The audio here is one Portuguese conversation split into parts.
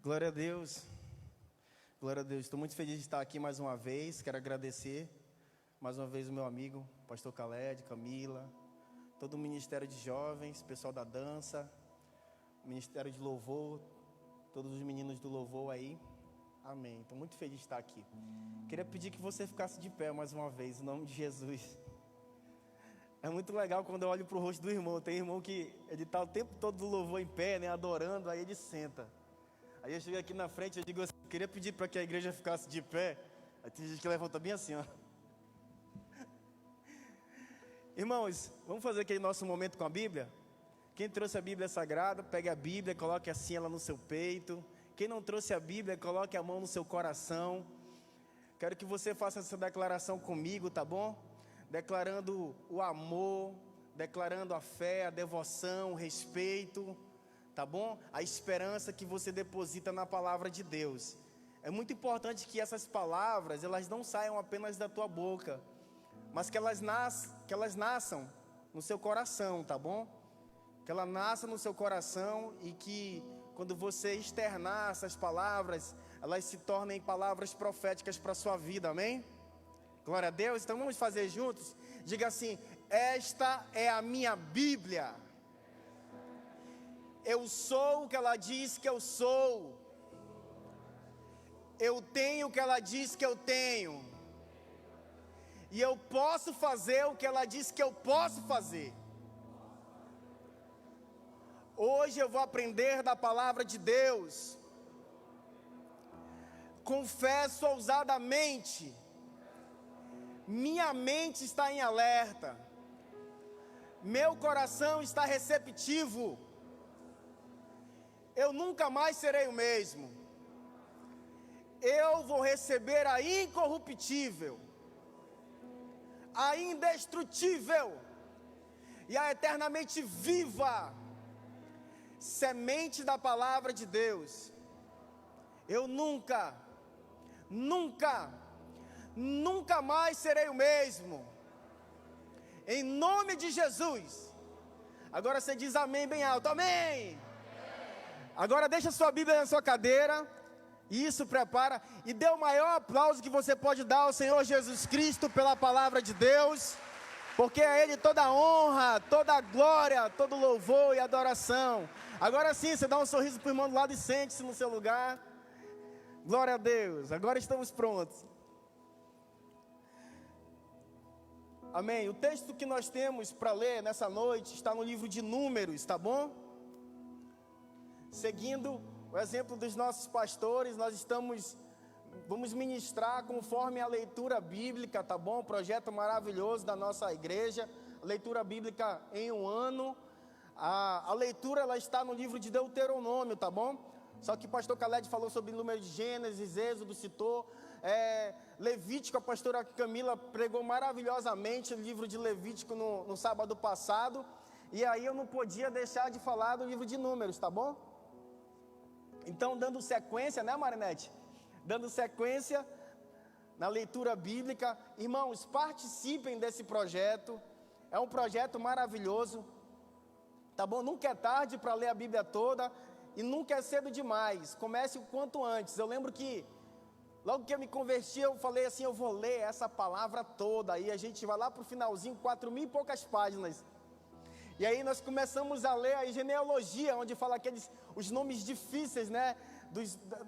Glória a Deus, glória a Deus. Estou muito feliz de estar aqui mais uma vez. Quero agradecer mais uma vez o meu amigo, pastor Khaled, Camila, todo o Ministério de Jovens, pessoal da dança, Ministério de Louvor, todos os meninos do Louvor aí. Amém. Estou muito feliz de estar aqui. Queria pedir que você ficasse de pé mais uma vez, em nome de Jesus. É muito legal quando eu olho para o rosto do irmão. Tem irmão que ele está o tempo todo do louvor em pé, né, adorando, aí ele senta. Aí eu chego aqui na frente e digo assim, queria pedir para que a igreja ficasse de pé. Aí tem gente que levanta bem assim, ó. Irmãos, vamos fazer aquele nosso momento com a Bíblia? Quem trouxe a Bíblia Sagrada, pegue a Bíblia, coloque assim ela no seu peito. Quem não trouxe a Bíblia, coloque a mão no seu coração. Quero que você faça essa declaração comigo, tá bom? Declarando o amor, declarando a fé, a devoção, o respeito, tá bom? A esperança que você deposita na palavra de Deus. É muito importante que essas palavras, elas não saiam apenas da tua boca, mas que elas nasçam no seu coração, tá bom? Que ela nasça no seu coração e que quando você externar essas palavras, elas se tornem palavras proféticas para a sua vida, amém? Glória a Deus. Então vamos fazer juntos? Diga assim: esta é a minha Bíblia. Eu sou o que ela diz que eu sou. Eu tenho o que ela diz que eu tenho. E eu posso fazer o que ela diz que eu posso fazer. Hoje eu vou aprender da palavra de Deus. Confesso ousadamente. Minha mente está em alerta. Meu coração está receptivo. Eu nunca mais serei o mesmo. Eu vou receber a incorruptível, a indestrutível e a eternamente viva semente da palavra de Deus. Eu nunca mais serei o mesmo. Em nome de Jesus. Agora você diz amém bem alto. Amém. Agora deixa sua Bíblia na sua cadeira. Isso, prepara. E dê o maior aplauso que você pode dar ao Senhor Jesus Cristo pela palavra de Deus. Porque a Ele toda a honra, toda a glória, todo louvor e adoração. Agora sim, você dá um sorriso para o irmão do lado e sente-se no seu lugar. Glória a Deus. Agora estamos prontos. Amém. O texto que nós temos para ler nessa noite está no livro de Números, tá bom? Seguindo o exemplo dos nossos pastores, vamos ministrar conforme a leitura bíblica, tá bom? Projeto maravilhoso da nossa igreja, leitura bíblica em um ano. A leitura ela está no livro de Deuteronômio, tá bom? Só que o pastor Khaled falou sobre o número de Gênesis, Êxodo, citou Levítico. A pastora Camila pregou maravilhosamente o livro de Levítico no sábado passado. E aí eu não podia deixar de falar do livro de Números, tá bom? Então, dando sequência, né, Marinete? Dando sequência na leitura bíblica. Irmãos, participem desse projeto. É um projeto maravilhoso, tá bom? Nunca é tarde para ler a Bíblia toda. E nunca é cedo demais. Comece o quanto antes. Eu lembro que logo que eu me converti, eu falei assim, eu vou ler essa palavra toda. Aí a gente vai lá para o finalzinho, 4.000 e poucas páginas. E aí nós começamos a ler a genealogia, onde fala os nomes difíceis, né?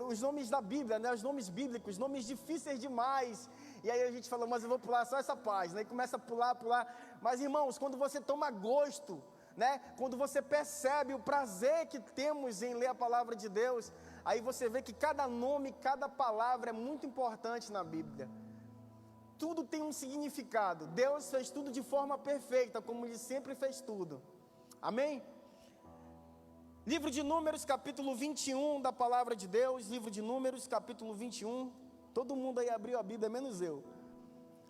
Os nomes da Bíblia, né? Os nomes bíblicos, nomes difíceis demais. E aí a gente falou, mas eu vou pular só essa página. Aí começa a pular. Mas irmãos, quando você toma gosto, né? Quando você percebe o prazer que temos em ler a palavra de Deus, aí você vê que cada nome, cada palavra é muito importante na Bíblia. Tudo tem um significado. Deus fez tudo de forma perfeita, como Ele sempre fez tudo. Amém? Livro de Números, capítulo 21 da palavra de Deus. Livro de Números, capítulo 21. Todo mundo aí abriu a Bíblia, menos eu.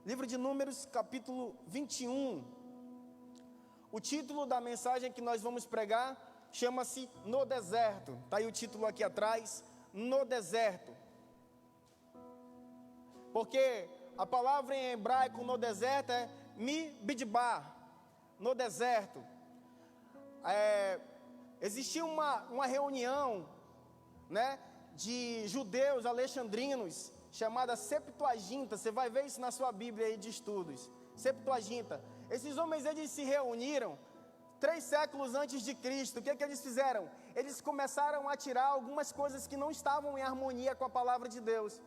Livro de Números, capítulo 21. O título da mensagem que nós vamos pregar chama-se No Deserto. Está aí o título aqui atrás, No Deserto. Porque a palavra em hebraico no deserto é mi-bidbar, no deserto. Existia uma reunião, né, de judeus alexandrinos, chamada Septuaginta. Você vai ver isso na sua Bíblia aí de estudos. Septuaginta. Esses homens, eles se reuniram 3 séculos antes de Cristo. O que eles fizeram? Eles começaram a tirar algumas coisas que não estavam em harmonia com a palavra de Deus,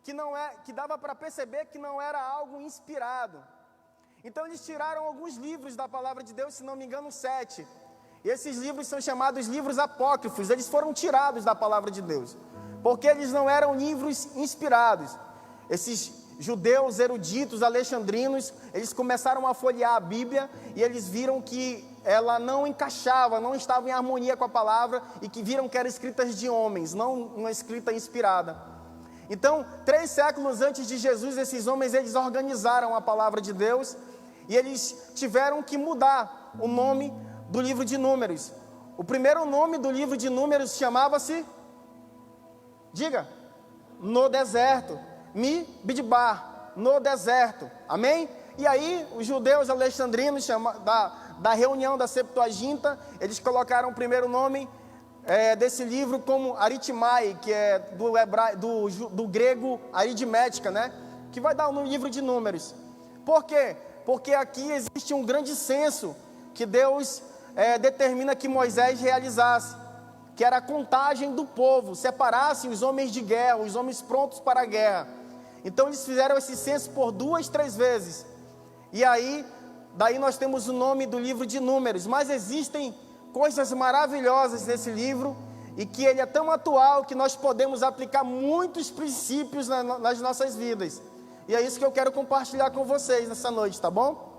que dava para perceber que não era algo inspirado. Então eles tiraram alguns livros da palavra de Deus, se não me engano 7. E esses livros são chamados livros apócrifos. Eles foram tirados da palavra de Deus, porque eles não eram livros inspirados. Esses judeus eruditos alexandrinos, eles começaram a folhear a Bíblia e eles viram que ela não encaixava, não estava em harmonia com a palavra, e que viram que eram escritas de homens, não uma escrita inspirada. Então, 3 séculos antes de Jesus, esses homens, eles organizaram a palavra de Deus e eles tiveram que mudar o nome do livro de Números. O primeiro nome do livro de Números chamava-se, diga, No Deserto, Mi Bidbar, no deserto, amém? E aí, os judeus alexandrinos, da reunião da Septuaginta, eles colocaram o primeiro nome desse livro como Aritmai, que é do grego aritmética, né? Que vai dar no livro de Números. Por quê? Porque aqui existe um grande censo que Deus determina que Moisés realizasse, que era a contagem do povo, separasse os homens de guerra, os homens prontos para a guerra. Então eles fizeram esse censo por 2, 3 vezes. E aí, daí nós temos o nome do livro de Números. Mas existem coisas maravilhosas nesse livro, e que ele é tão atual que nós podemos aplicar muitos princípios nas nossas vidas. E é isso que eu quero compartilhar com vocês nessa noite, tá bom?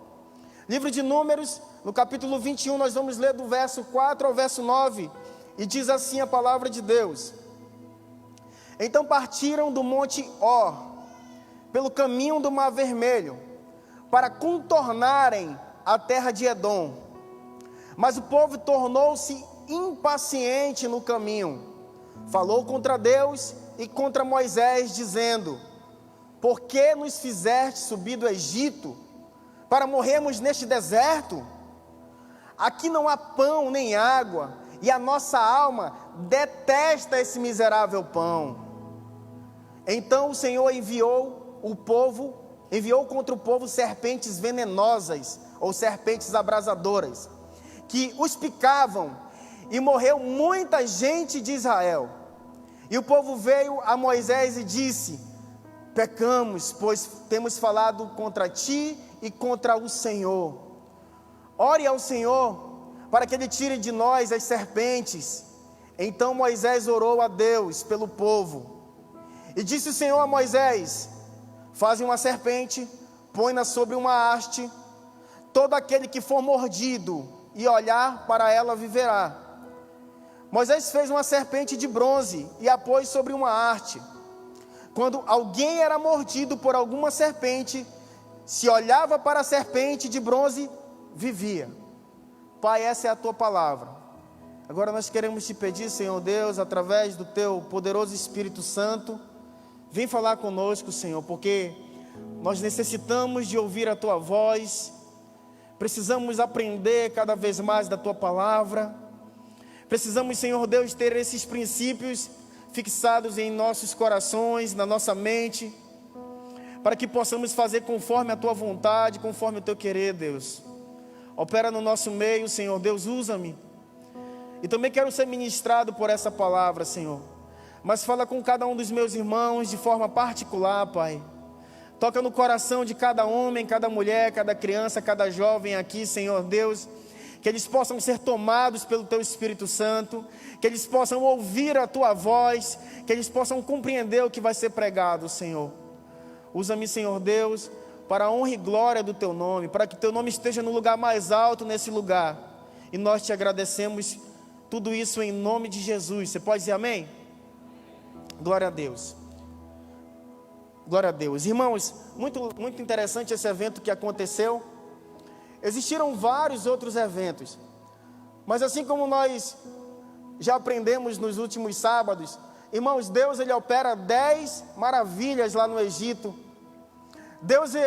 Livro de Números, no capítulo 21, nós vamos ler do verso 4 ao verso 9, e diz assim a palavra de Deus: Então partiram do monte Or, pelo caminho do Mar Vermelho, para contornarem a terra de Edom. Mas o povo tornou-se impaciente no caminho, falou contra Deus e contra Moisés, dizendo: Por que nos fizeste subir do Egito, para morrermos neste deserto? Aqui não há pão nem água, e a nossa alma detesta esse miserável pão. Então o Senhor enviou contra o povo serpentes venenosas, ou serpentes abrasadoras, que os picavam, e morreu muita gente de Israel. E o povo veio a Moisés e disse: Pecamos, pois temos falado contra ti e contra o Senhor. Ore ao Senhor, para que Ele tire de nós as serpentes. Então Moisés orou a Deus pelo povo. E disse o Senhor a Moisés: Faze uma serpente, põe-na sobre uma haste. Todo aquele que for mordido e olhar para ela viverá. Moisés fez uma serpente de bronze e a pôs sobre uma haste. Quando alguém era mordido por alguma serpente, se olhava para a serpente de bronze, vivia. Pai, essa é a tua palavra. Agora nós queremos te pedir, Senhor Deus, através do teu poderoso Espírito Santo, vem falar conosco, Senhor, porque nós necessitamos de ouvir a tua voz, precisamos aprender cada vez mais da tua palavra, precisamos, Senhor Deus, ter esses princípios fixados em nossos corações, na nossa mente, para que possamos fazer conforme a tua vontade, conforme o teu querer, Deus. Opera no nosso meio, Senhor Deus, usa-me. E também quero ser ministrado por essa palavra, Senhor. Mas fala com cada um dos meus irmãos de forma particular, Pai. Toca no coração de cada homem, cada mulher, cada criança, cada jovem aqui, Senhor Deus. Que eles possam ser tomados pelo Teu Espírito Santo. Que eles possam ouvir a Tua voz. Que eles possam compreender o que vai ser pregado, Senhor. Usa-me, Senhor Deus, para a honra e glória do Teu nome. Para que Teu nome esteja no lugar mais alto nesse lugar. E nós Te agradecemos tudo isso em nome de Jesus. Você pode dizer amém? Glória a Deus. Glória a Deus. Irmãos, muito interessante esse evento que aconteceu. Existiram vários outros eventos, mas assim como nós já aprendemos nos últimos sábados, irmãos, Deus ele opera 10 maravilhas lá no Egito.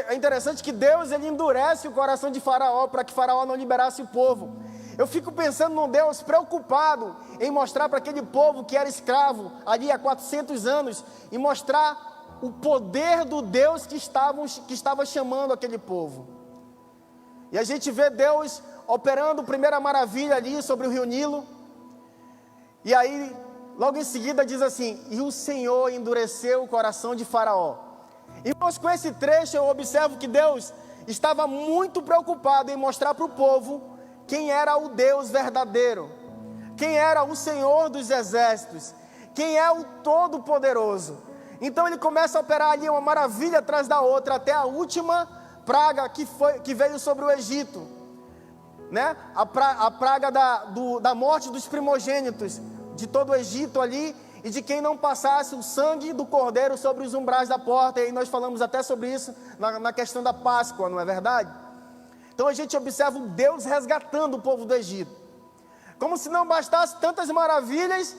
É interessante que Deus ele endurece o coração de Faraó para que Faraó não liberasse o povo. Eu fico pensando num Deus preocupado em mostrar para aquele povo que era escravo ali há 400 anos, e mostrar o poder do Deus que estava chamando aquele povo. E a gente vê Deus operando a primeira maravilha ali sobre o rio Nilo, e aí logo em seguida diz assim: e o Senhor endureceu o coração de Faraó. Irmãos, com esse trecho eu observo que Deus estava muito preocupado em mostrar para o povo quem era o Deus verdadeiro, quem era o Senhor dos exércitos, quem é o Todo-Poderoso. Então ele começa a operar ali uma maravilha atrás da outra, até a última praga que veio sobre o Egito, né? A praga da morte dos primogênitos de todo o Egito ali, e de quem não passasse o sangue do cordeiro sobre os umbrais da porta. E nós falamos até sobre isso na questão da Páscoa, não é verdade? Então a gente observa Deus resgatando o povo do Egito. Como se não bastasse tantas maravilhas,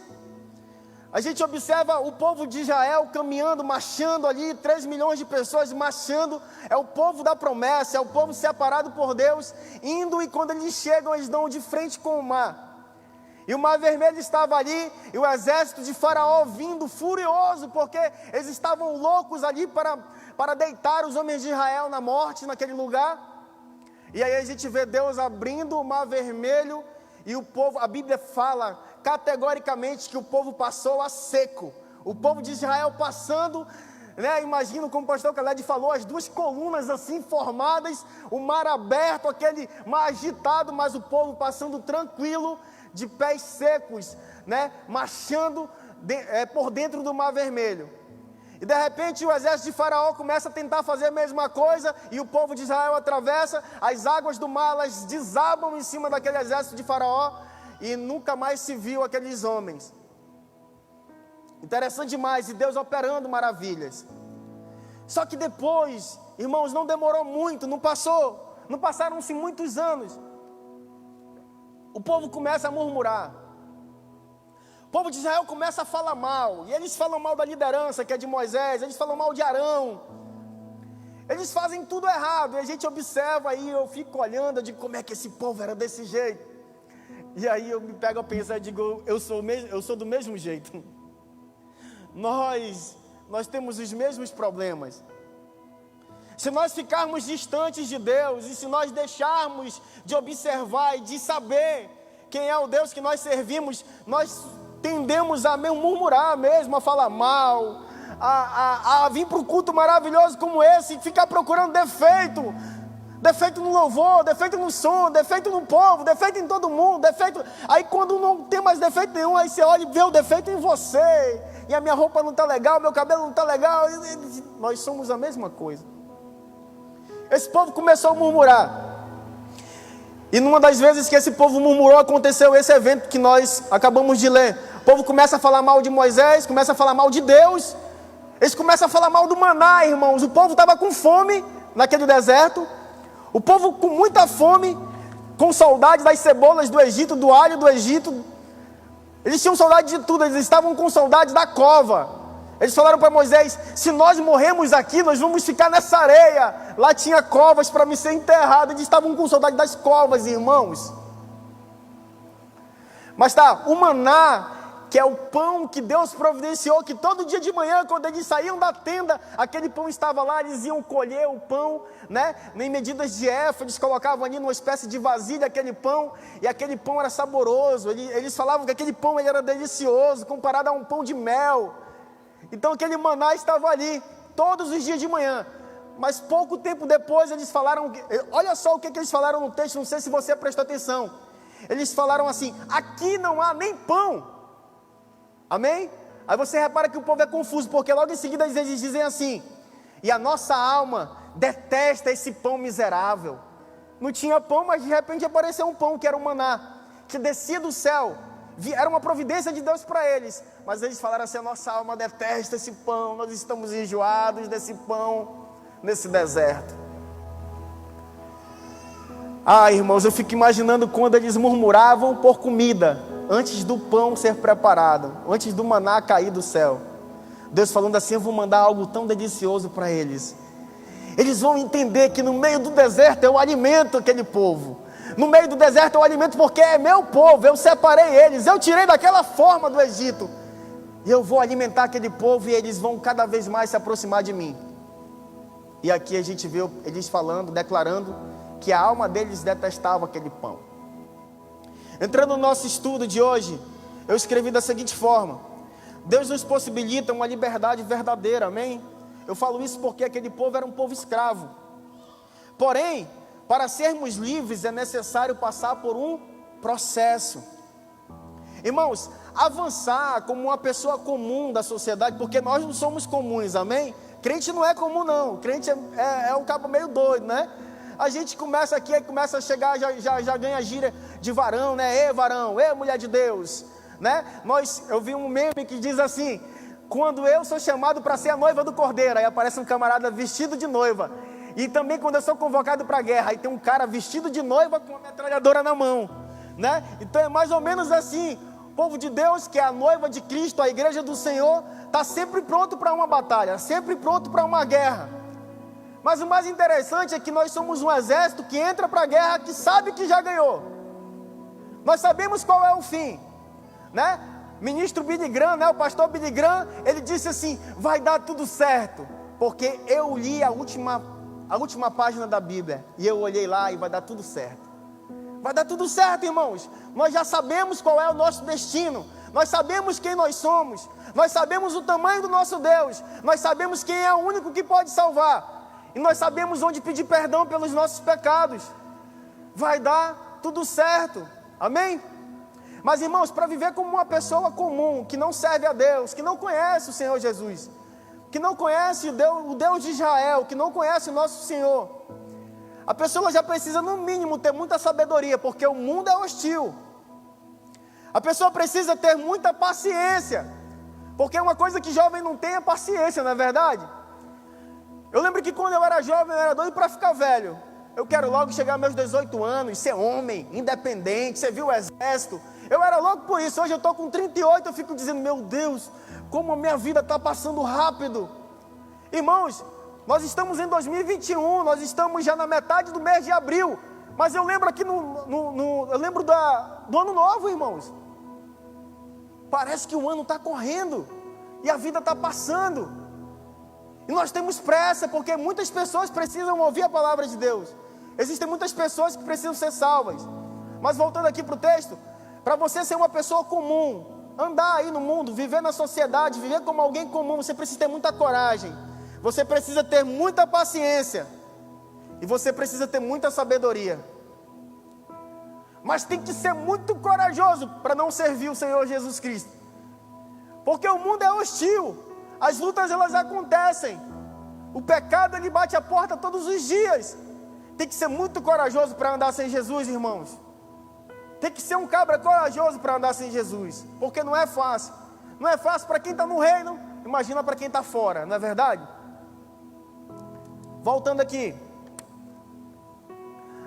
a gente observa o povo de Israel caminhando, marchando ali, 3 milhões de pessoas marchando. É o povo da promessa, é o povo separado por Deus, indo, e quando eles chegam, eles dão de frente com o mar. E o mar vermelho estava ali, e o exército de Faraó vindo furioso, porque eles estavam loucos ali para deitar os homens de Israel na morte, naquele lugar. E aí a gente vê Deus abrindo o mar vermelho, e o povo, a Bíblia fala categoricamente que o povo passou a seco. O povo de Israel passando, né? Imagino, como o pastor Caled falou, as duas colunas assim formadas, o mar aberto, aquele mar agitado, mas o povo passando tranquilo, de pés secos, né? Marchando por dentro do mar vermelho. E de repente o exército de Faraó começa a tentar fazer a mesma coisa, e o povo de Israel atravessa, as águas do mar, elas desabam em cima daquele exército de Faraó, e nunca mais se viu aqueles homens. Interessante demais, e Deus operando maravilhas. Só que depois, irmãos, não demorou muito, não passaram-se muitos anos. O povo começa a murmurar. O povo de Israel começa a falar mal. E eles falam mal da liderança, que é de Moisés. Eles falam mal de Arão. Eles fazem tudo errado. E a gente observa aí, eu fico olhando, eu digo, como é que esse povo era desse jeito? E aí eu me pego a pensar e digo, eu sou do mesmo jeito. Nós temos os mesmos problemas. Se nós ficarmos distantes de Deus, e se nós deixarmos de observar e de saber quem é o Deus que nós servimos, nós tendemos a murmurar mesmo, a falar mal, a vir para um culto maravilhoso como esse e ficar procurando defeito no louvor, defeito no som, defeito no povo, defeito em todo mundo, defeito. Aí quando não tem mais defeito nenhum, aí você olha e vê o defeito em você, e a minha roupa não está legal, meu cabelo não está legal. Nós somos a mesma coisa. Esse povo começou a murmurar. E numa das vezes que esse povo murmurou, aconteceu esse evento que nós acabamos de ler. O povo começa a falar mal de Moisés, começa a falar mal de Deus. Eles começam a falar mal do maná, irmãos. O povo estava com fome naquele deserto. O povo com muita fome, com saudade das cebolas do Egito, do alho do Egito. Eles tinham saudade de tudo, eles estavam com saudade da cova. Eles falaram para Moisés, se nós morrermos aqui, nós vamos ficar nessa areia. Lá tinha covas para me ser enterrado. Eles estavam com saudade das covas, irmãos. Mas tá, o maná, que é o pão que Deus providenciou, que todo dia de manhã, quando eles saíam da tenda, aquele pão estava lá, eles iam colher o pão, né? Em medidas de éfa, eles colocavam ali numa espécie de vasilha aquele pão, e aquele pão era saboroso. Eles falavam que aquele pão ele era delicioso, comparado a um pão de mel. Então aquele maná estava ali, todos os dias de manhã. Mas pouco tempo depois eles falaram, olha só o que eles falaram no texto, não sei se você prestou atenção. Eles falaram assim, aqui não há nem pão. Amém? Aí você repara que o povo é confuso, porque logo em seguida eles dizem assim, e a nossa alma detesta esse pão miserável. Não tinha pão, mas de repente apareceu um pão, que era o maná, que descia do céu. Era uma providência de Deus para eles. Mas eles falaram assim, a nossa alma detesta esse pão, nós estamos enjoados desse pão, nesse deserto. Irmãos, eu fico imaginando quando eles murmuravam por comida, antes do pão ser preparado, antes do maná cair do céu. Deus falando assim, eu vou mandar algo tão delicioso para eles. Eles vão entender que no meio do deserto eu alimento aquele povo. No meio do deserto eu alimento porque é meu povo, eu separei eles, eu tirei daquela forma do Egito. E eu vou alimentar aquele povo e eles vão cada vez mais se aproximar de mim. E aqui a gente vê eles falando, declarando que a alma deles detestava aquele pão. Entrando no nosso estudo de hoje, eu escrevi da seguinte forma: Deus nos possibilita uma liberdade verdadeira, amém? Eu falo isso porque aquele povo era um povo escravo. Porém, para sermos livres é necessário passar por um processo. Irmãos, avançar como uma pessoa comum da sociedade, porque nós não somos comuns, amém? Crente não é comum não, crente é um cabo meio doido, né? A gente começa aqui, aí começa a chegar, já ganha gíria de varão, né? Ê varão, ê mulher de Deus, né? Eu vi um meme que diz assim: quando eu sou chamado para ser a noiva do cordeiro, aí aparece um camarada vestido de noiva. E também quando eu sou convocado para a guerra, aí tem um cara vestido de noiva com uma metralhadora na mão, né? Então é mais ou menos assim. O povo de Deus, que é a noiva de Cristo, a igreja do Senhor, está sempre pronto para uma batalha, sempre pronto para uma guerra. Mas o mais interessante é que nós somos um exército que entra para a guerra, que sabe que já ganhou. Nós sabemos qual é o fim, né? Ministro Billy Graham, né? O pastor Billy Graham, ele disse assim: vai dar tudo certo, porque eu li a última página da Bíblia, e eu olhei lá e vai dar tudo certo. Vai dar tudo certo, irmãos. Nós já sabemos qual é o nosso destino. Nós sabemos quem nós somos. Nós sabemos o tamanho do nosso Deus. Nós sabemos quem é o único que pode salvar. E nós sabemos onde pedir perdão pelos nossos pecados. Vai dar tudo certo. Amém? Mas, irmãos, para viver como uma pessoa comum, que não serve a Deus, que não conhece o Senhor Jesus, que não conhece o Deus de Israel, que não conhece o nosso Senhor, a pessoa já precisa, no mínimo, ter muita sabedoria, porque o mundo é hostil. A pessoa precisa ter muita paciência, porque uma coisa que jovem não tem é paciência, não é verdade? Eu lembro que quando eu era jovem, eu era doido para ficar velho. Eu quero logo chegar aos meus 18 anos, ser homem, independente, servir o exército. Eu era louco por isso. Hoje eu estou com 38, eu fico dizendo: meu Deus, como a minha vida está passando rápido. Irmãos, nós estamos em 2021, nós estamos já na metade do mês de abril. Mas eu lembro aqui eu lembro do ano novo, irmãos. Parece que o ano está correndo e a vida está passando. E nós temos pressa, porque muitas pessoas precisam ouvir a palavra de Deus. Existem muitas pessoas que precisam ser salvas. Mas voltando aqui para o texto, para você ser uma pessoa comum, andar aí no mundo, viver na sociedade, viver como alguém comum, você precisa ter muita coragem. Você precisa ter muita paciência. E você precisa ter muita sabedoria. Mas tem que ser muito corajoso para não servir o Senhor Jesus Cristo. Porque o mundo é hostil. As lutas, elas acontecem. O pecado, ele bate a porta todos os dias. Tem que ser muito corajoso para andar sem Jesus, irmãos. Tem que ser um cabra corajoso para andar sem Jesus. Porque não é fácil. Não é fácil para quem está no reino. Imagina para quem está fora, não é verdade? Voltando aqui.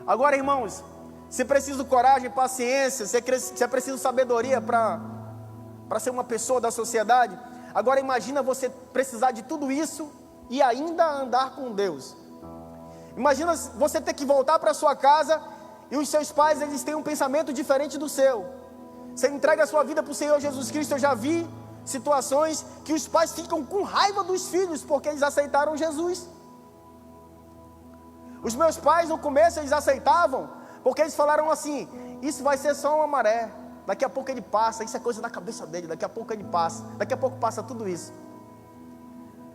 Agora, irmãos, se é preciso coragem, paciência, se é preciso sabedoria para ser uma pessoa da sociedade. Agora imagina você precisar de tudo isso e ainda andar com Deus. Imagina você ter que voltar para sua casa e os seus pais, eles têm um pensamento diferente do seu. Você entrega a sua vida para o Senhor Jesus Cristo. Eu já vi situações que os pais ficam com raiva dos filhos porque eles aceitaram Jesus. Os meus pais no começo eles aceitavam porque eles falaram assim: isso vai ser só uma maré, daqui a pouco ele passa, isso é coisa da cabeça dele, daqui a pouco ele passa, daqui a pouco passa tudo isso.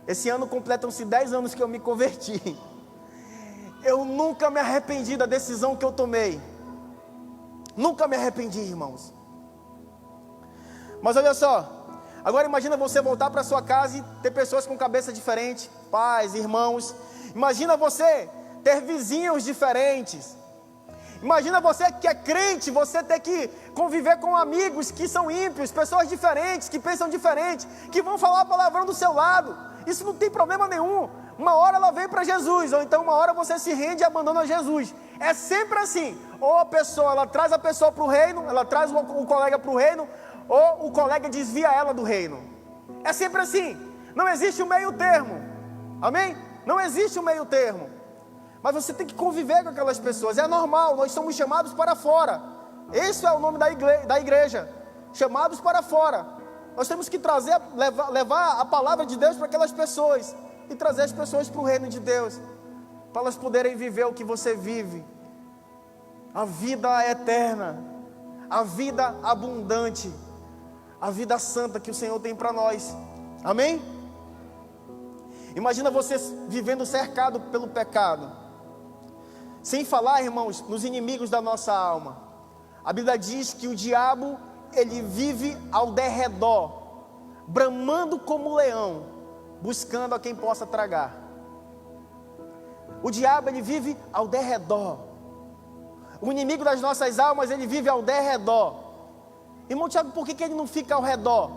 Esse ano completam-se 10 anos que eu me converti. Eu nunca me arrependi da decisão que eu tomei. Nunca me arrependi, irmãos. Mas olha só, agora imagina você voltar para sua casa e ter pessoas com cabeça diferente, pais, irmãos. Imagina você ter vizinhos diferentes. Imagina você que é crente, você ter que conviver com amigos que são ímpios, pessoas diferentes, que pensam diferente, que vão falar palavrão do seu lado. Isso não tem problema nenhum. Uma hora ela vem para Jesus, ou então uma hora você se rende e abandona Jesus. É sempre assim. Ou a pessoa, ela traz a pessoa para o reino, ela traz o colega para o reino, ou o colega desvia ela do reino. É sempre assim. Não existe um meio termo. Amém? Não existe um meio termo. Mas você tem que conviver com aquelas pessoas. É normal, nós somos chamados para fora. Esse é o nome da igreja. Chamados para fora. Nós temos que levar a palavra de Deus para aquelas pessoas. E trazer as pessoas para o reino de Deus. Para elas poderem viver o que você vive. A vida eterna. A vida abundante. A vida santa que o Senhor tem para nós. Amém? Imagina você vivendo cercado pelo pecado. Sem falar, irmãos, nos inimigos da nossa alma. A Bíblia diz que o diabo, ele vive ao derredor, bramando como leão, buscando a quem possa tragar. O diabo, ele vive ao derredor. O inimigo das nossas almas, ele vive ao derredor. Irmão Tiago, por que ele não fica ao redor?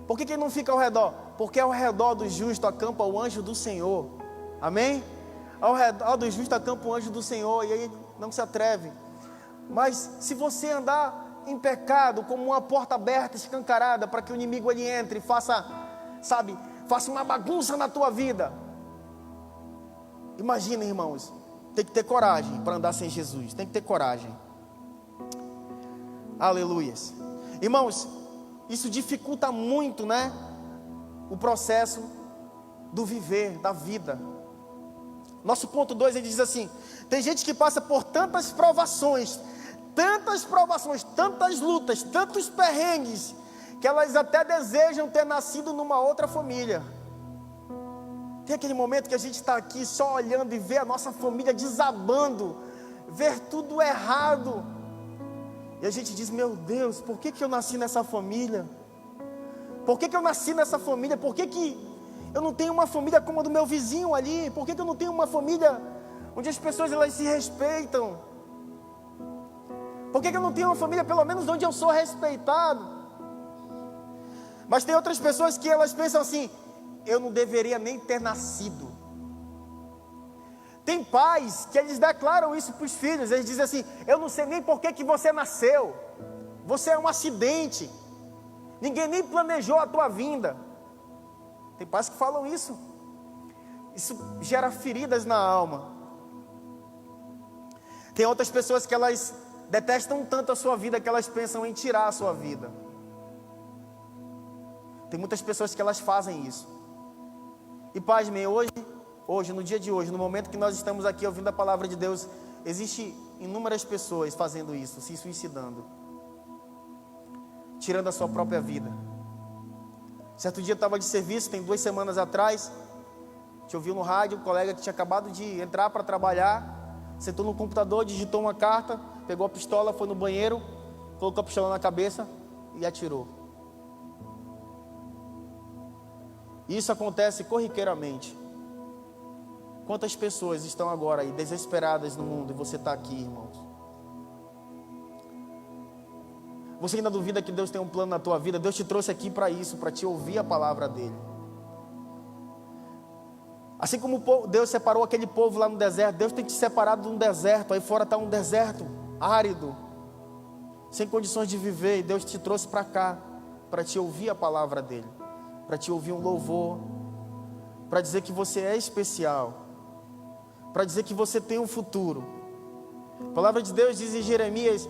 Por que ele não fica ao redor? Porque ao redor do justo acampa o anjo do Senhor. Amém? Ao redor do justo acampa o anjo do Senhor, e aí não se atreve. Mas se você andar em pecado, como uma porta aberta, escancarada, para que o inimigo ele entre e faça uma bagunça na tua vida. Imagina, irmãos, tem que ter coragem para andar sem Jesus, tem que ter coragem. Aleluias. Irmãos, isso dificulta muito, né? O processo do viver, da vida. Nosso ponto 2, ele diz assim: tem gente que passa por tantas provações, tantas lutas, tantos perrengues, que elas até desejam ter nascido numa outra família. Tem aquele momento que a gente está aqui só olhando e vê a nossa família desabando, ver tudo errado, e a gente diz: meu Deus, por que eu nasci nessa família? Por que eu nasci nessa família? Por que eu não tenho uma família como a do meu vizinho ali? Por que eu não tenho uma família onde as pessoas elas se respeitam? Por que eu não tenho uma família pelo menos onde eu sou respeitado? Mas tem outras pessoas que elas pensam assim: eu não deveria nem ter nascido. Tem pais que eles declaram isso para os filhos. Eles dizem assim: eu não sei nem por que você nasceu. Você é um acidente. Ninguém nem planejou a tua vinda. Tem pais que falam isso. Isso gera feridas na alma. Tem outras pessoas que elas detestam tanto a sua vida que elas pensam em tirar a sua vida. Tem muitas pessoas que elas fazem isso. E pasmem, hoje, no dia de hoje, no momento que nós estamos aqui ouvindo a palavra de Deus, existe inúmeras pessoas fazendo isso, se suicidando, tirando a sua própria vida. Certo dia eu estava de serviço, tem 2 semanas atrás, te ouviu no rádio, um colega que tinha acabado de entrar para trabalhar, sentou no computador, digitou uma carta, pegou a pistola, foi no banheiro, colocou a pistola na cabeça e atirou. Isso acontece corriqueiramente. Quantas pessoas estão agora aí desesperadas no mundo e você está aqui, irmãos? Você ainda duvida que Deus tem um plano na tua vida? Deus te trouxe aqui para isso, para te ouvir a palavra dele. Assim como Deus separou aquele povo lá no deserto, Deus tem te separado de um deserto. Aí fora está um deserto árido, sem condições de viver, e Deus te trouxe para cá, para te ouvir a palavra dele, para te ouvir um louvor, para dizer que você é especial, para dizer que você tem um futuro. A palavra de Deus diz em Jeremias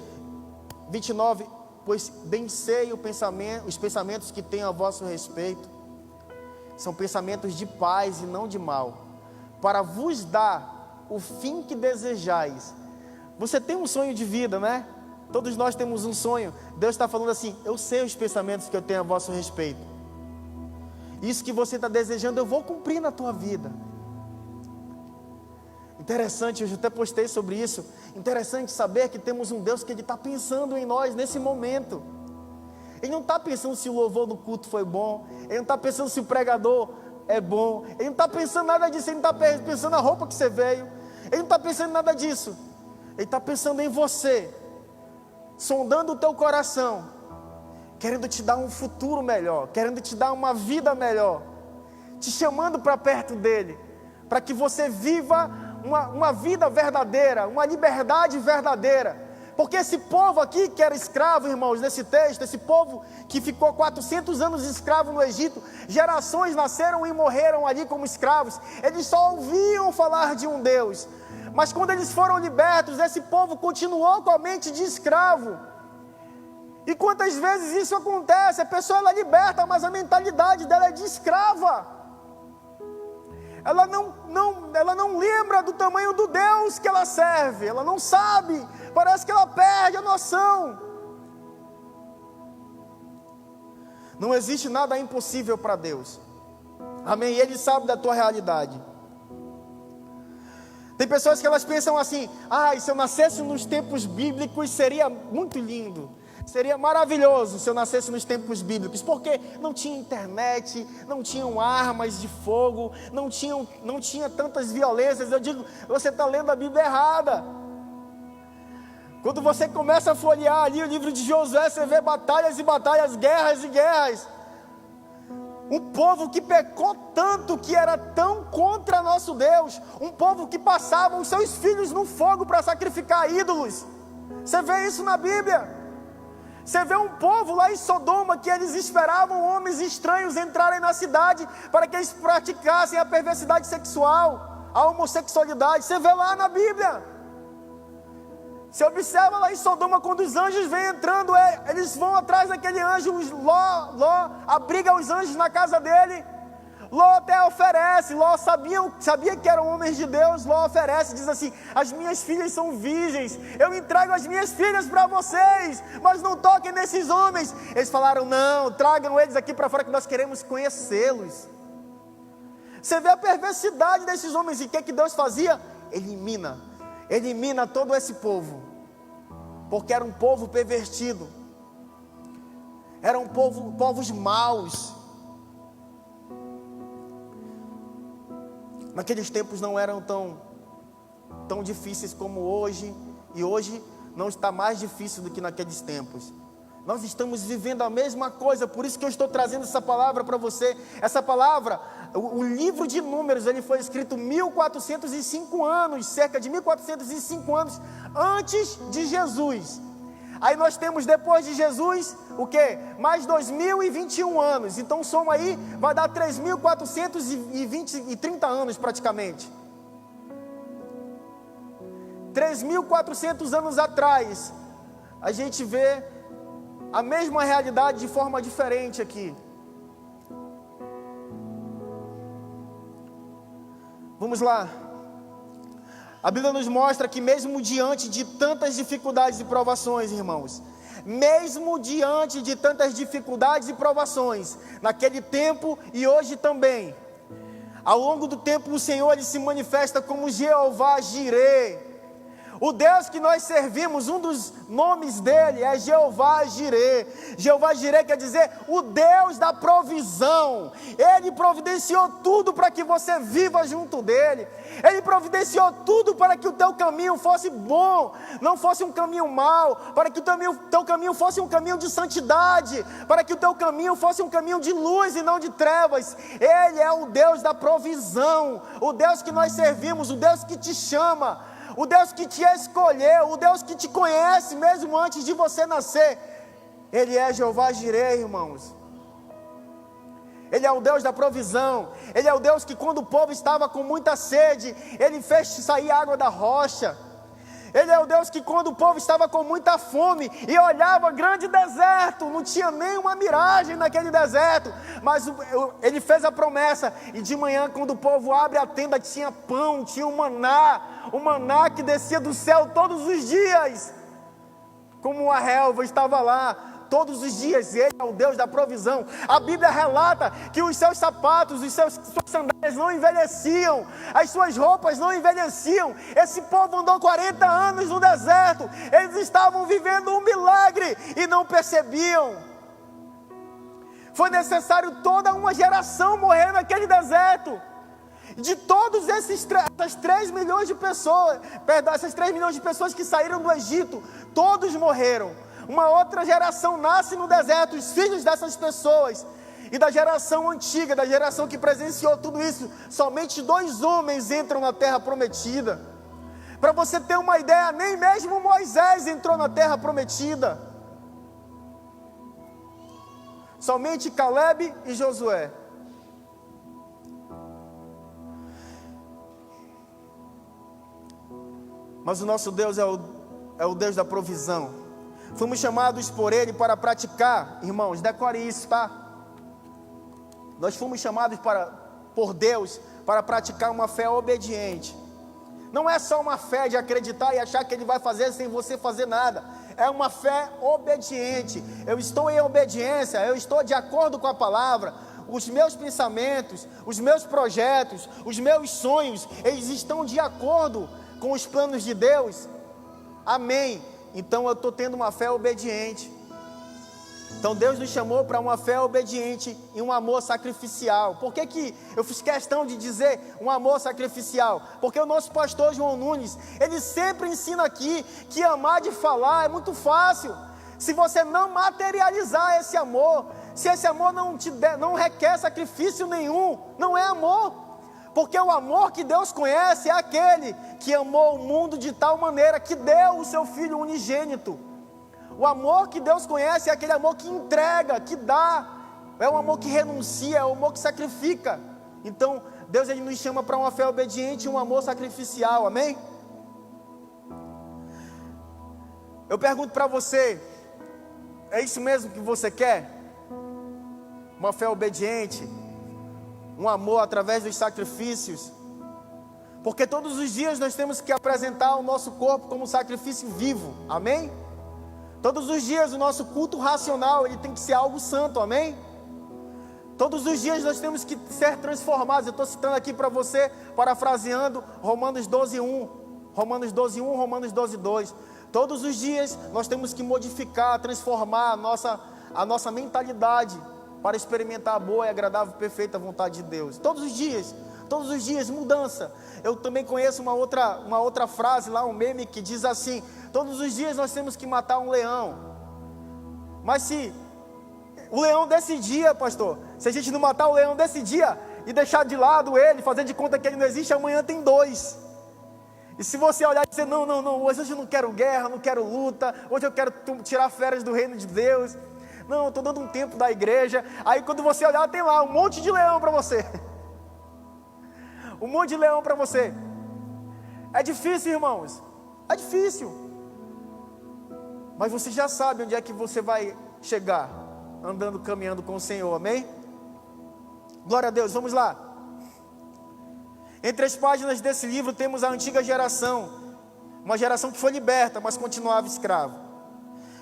29: pois bem sei os pensamentos que tenho a vosso respeito, são pensamentos de paz e não de mal, para vos dar o fim que desejais. Você tem um sonho de vida, né? Todos nós temos um sonho. Deus está falando assim: eu sei os pensamentos que eu tenho a vosso respeito. Isso que você está desejando, eu vou cumprir na tua vida. Interessante, eu até postei sobre isso. Interessante saber que temos um Deus que Ele está pensando em nós nesse momento. Ele não está pensando se o louvor do culto foi bom. Ele não está pensando se o pregador é bom. Ele não está pensando nada disso. Ele não está pensando na roupa que você veio. Ele não está pensando em nada disso. Ele está pensando em você, sondando o teu coração, querendo te dar um futuro melhor, querendo te dar uma vida melhor, te chamando para perto dele, para que você viva uma vida verdadeira, uma liberdade verdadeira, Porque esse povo aqui que era escravo, irmãos, nesse texto, esse povo que ficou 400 anos escravo no Egito, gerações nasceram e morreram ali como escravos, eles só ouviam falar de um Deus, mas quando eles foram libertos, esse povo continuou com a mente de escravo. E quantas vezes isso acontece? A pessoa ela liberta, mas a mentalidade dela é de escrava. Ela não lembra do tamanho do Deus que ela serve, ela não sabe, parece que ela perde a noção. Não existe nada impossível para Deus, amém? E Ele sabe da tua realidade. Tem pessoas que elas pensam assim: se eu nascesse nos tempos bíblicos seria muito lindo, seria maravilhoso se eu nascesse nos tempos bíblicos, porque não tinha internet, não tinham armas de fogo, não tinha tantas violências. Eu digo, você está lendo a Bíblia errada. Quando você começa a folhear ali o livro de Josué, você vê batalhas e batalhas, guerras e guerras. Um povo que pecou tanto, que era tão contra nosso Deus, um povo que passava os seus filhos no fogo para sacrificar ídolos. Você vê isso na Bíblia. Você vê um povo lá em Sodoma que eles esperavam homens estranhos entrarem na cidade para que eles praticassem a perversidade sexual, a homossexualidade. Você vê lá na Bíblia. Você observa lá em Sodoma, quando os anjos vêm entrando, eles vão atrás daquele anjo. Ló abriga os anjos na casa dele. Ló até oferece. Ló sabia que eram homens de Deus. Ló oferece, diz assim: as minhas filhas são virgens, eu entrego as minhas filhas para vocês, mas não toquem nesses homens. Eles falaram: não, tragam eles aqui para fora que nós queremos conhecê-los. Você vê a perversidade desses homens. E o que Deus fazia? Elimina todo esse povo, porque era um povo pervertido, eram povos maus. Naqueles tempos não eram tão difíceis como hoje, e hoje não está mais difícil do que naqueles tempos. Nós estamos vivendo a mesma coisa, por isso que eu estou trazendo essa palavra para você. Essa palavra, o livro de Números, ele foi escrito 1405 anos, cerca de 1405 anos antes de Jesus. Aí nós temos depois de Jesus, o quê? Mais 2021 anos, então soma aí, vai dar 3.430 anos praticamente. 3.400 anos atrás, a gente vê a mesma realidade de forma diferente aqui. Vamos lá. A Bíblia nos mostra que mesmo diante de tantas dificuldades e provações, irmãos, mesmo diante de tantas dificuldades e provações, naquele tempo e hoje também, ao longo do tempo o Senhor ele se manifesta como Jeová Jireh. O Deus que nós servimos, um dos nomes dele é Jeová Jireh. Jeová Jireh quer dizer o Deus da provisão. Ele providenciou tudo para que você viva junto dele. Ele providenciou tudo para que o teu caminho fosse bom, não fosse um caminho mau, para que o teu caminho fosse um caminho de santidade, para que o teu caminho fosse um caminho de luz e não de trevas. Ele é o Deus da provisão, o Deus que nós servimos, o Deus que te chama, o Deus que te escolheu, o Deus que te conhece mesmo antes de você nascer. Ele é Jeová Jireh, irmãos. Ele é o Deus da provisão. Ele é o Deus que quando o povo estava com muita sede, Ele fez sair água da rocha. Ele é o Deus que quando o povo estava com muita fome e olhava grande deserto, não tinha nenhuma miragem naquele deserto, mas Ele fez a promessa, e de manhã quando o povo abre a tenda tinha pão, tinha o maná que descia do céu todos os dias, como uma relva estava lá todos os dias. Ele é o Deus da provisão. A Bíblia relata que os seus sapatos, suas sandálias não envelheciam, as suas roupas não envelheciam. Esse povo andou 40 anos no deserto, eles estavam vivendo um milagre e não percebiam. Foi necessário toda uma geração morrer naquele deserto. De todos essas 3 milhões de pessoas, essas 3 milhões de pessoas que saíram do Egito, todos morreram. Uma outra geração nasce no deserto, os filhos dessas pessoas. E da geração antiga, da geração que presenciou tudo isso, somente 2 homens entram na terra prometida. Para você ter uma ideia, nem mesmo Moisés entrou na terra prometida. Somente Caleb e Josué. Mas o nosso Deus é o Deus da provisão. Fomos chamados por Ele para praticar, irmãos, decore isso, tá? Nós fomos chamados por Deus para praticar uma fé obediente. Não é só uma fé de acreditar e achar que Ele vai fazer sem você fazer nada. É uma fé obediente. Eu estou em obediência, eu estou de acordo com a palavra. Os meus pensamentos, os meus projetos, os meus sonhos, eles estão de acordo com os planos de Deus. Amém. Então eu estou tendo uma fé obediente. Então Deus nos chamou para uma fé obediente e um amor sacrificial. Por que eu fiz questão de dizer um amor sacrificial? Porque o nosso pastor João Nunes, ele sempre ensina aqui que amar de falar é muito fácil. Se você não materializar esse amor, se esse amor não requer sacrifício nenhum, não é amor. Porque o amor que Deus conhece é aquele que amou o mundo de tal maneira que deu o seu Filho unigênito. O amor que Deus conhece é aquele amor que entrega, que dá. É um amor que renuncia, é um amor que sacrifica. Então, Deus ele nos chama para uma fé obediente e um amor sacrificial, amém? Eu pergunto para você, é isso mesmo que você quer? Uma fé obediente, um amor através dos sacrifícios? Porque todos os dias nós temos que apresentar o nosso corpo como sacrifício vivo, amém? Todos os dias o nosso culto racional ele tem que ser algo santo, amém? Todos os dias nós temos que ser transformados. Eu estou citando aqui para você, parafraseando Romanos 12:1, Romanos 12:1, Romanos 12:2. Todos os dias nós temos que modificar, transformar a nossa mentalidade para experimentar a boa e agradável e perfeita vontade de Deus. Todos os dias, mudança. Eu também conheço uma outra frase lá, um meme que diz assim: todos os dias nós temos que matar um leão. Mas se o leão desse dia, pastor, se a gente não matar o leão desse dia e deixar de lado ele, fazer de conta que ele não existe, amanhã tem 2. E se você olhar e dizer, não, hoje eu não quero guerra, não quero luta, hoje eu quero tirar férias do reino de Deus, não, eu estou dando um tempo da igreja, aí quando você olhar tem lá um monte de leão para você. Um monte de leão para você. É difícil, irmãos, é difícil. Mas você já sabe onde é que você vai chegar, andando, caminhando com o Senhor, amém? Glória a Deus, vamos lá. Entre as páginas desse livro temos a antiga geração, uma geração que foi liberta, mas continuava escravo.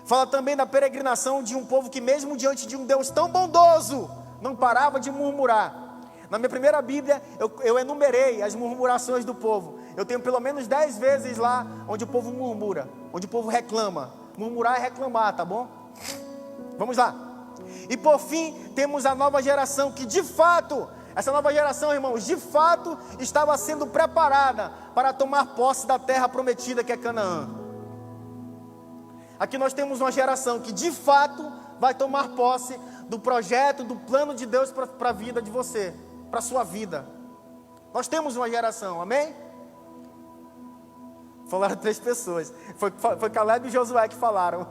Fala também da peregrinação de um povo que mesmo diante de um Deus tão bondoso, não parava de murmurar. Na minha primeira Bíblia, eu enumerei as murmurações do povo. Eu tenho pelo menos 10 vezes lá, onde o povo murmura, onde o povo reclama. Murmurar é reclamar, tá bom? Vamos lá. E por fim, temos a nova geração que de fato, essa nova geração, irmãos, de fato estava sendo preparada para tomar posse da terra prometida que é Canaã. Aqui nós temos uma geração que de fato vai tomar posse do projeto, do plano de Deus para a vida de você, para a sua vida. Nós temos uma geração, amém? Falaram 3 pessoas, foi Caleb e Josué que falaram.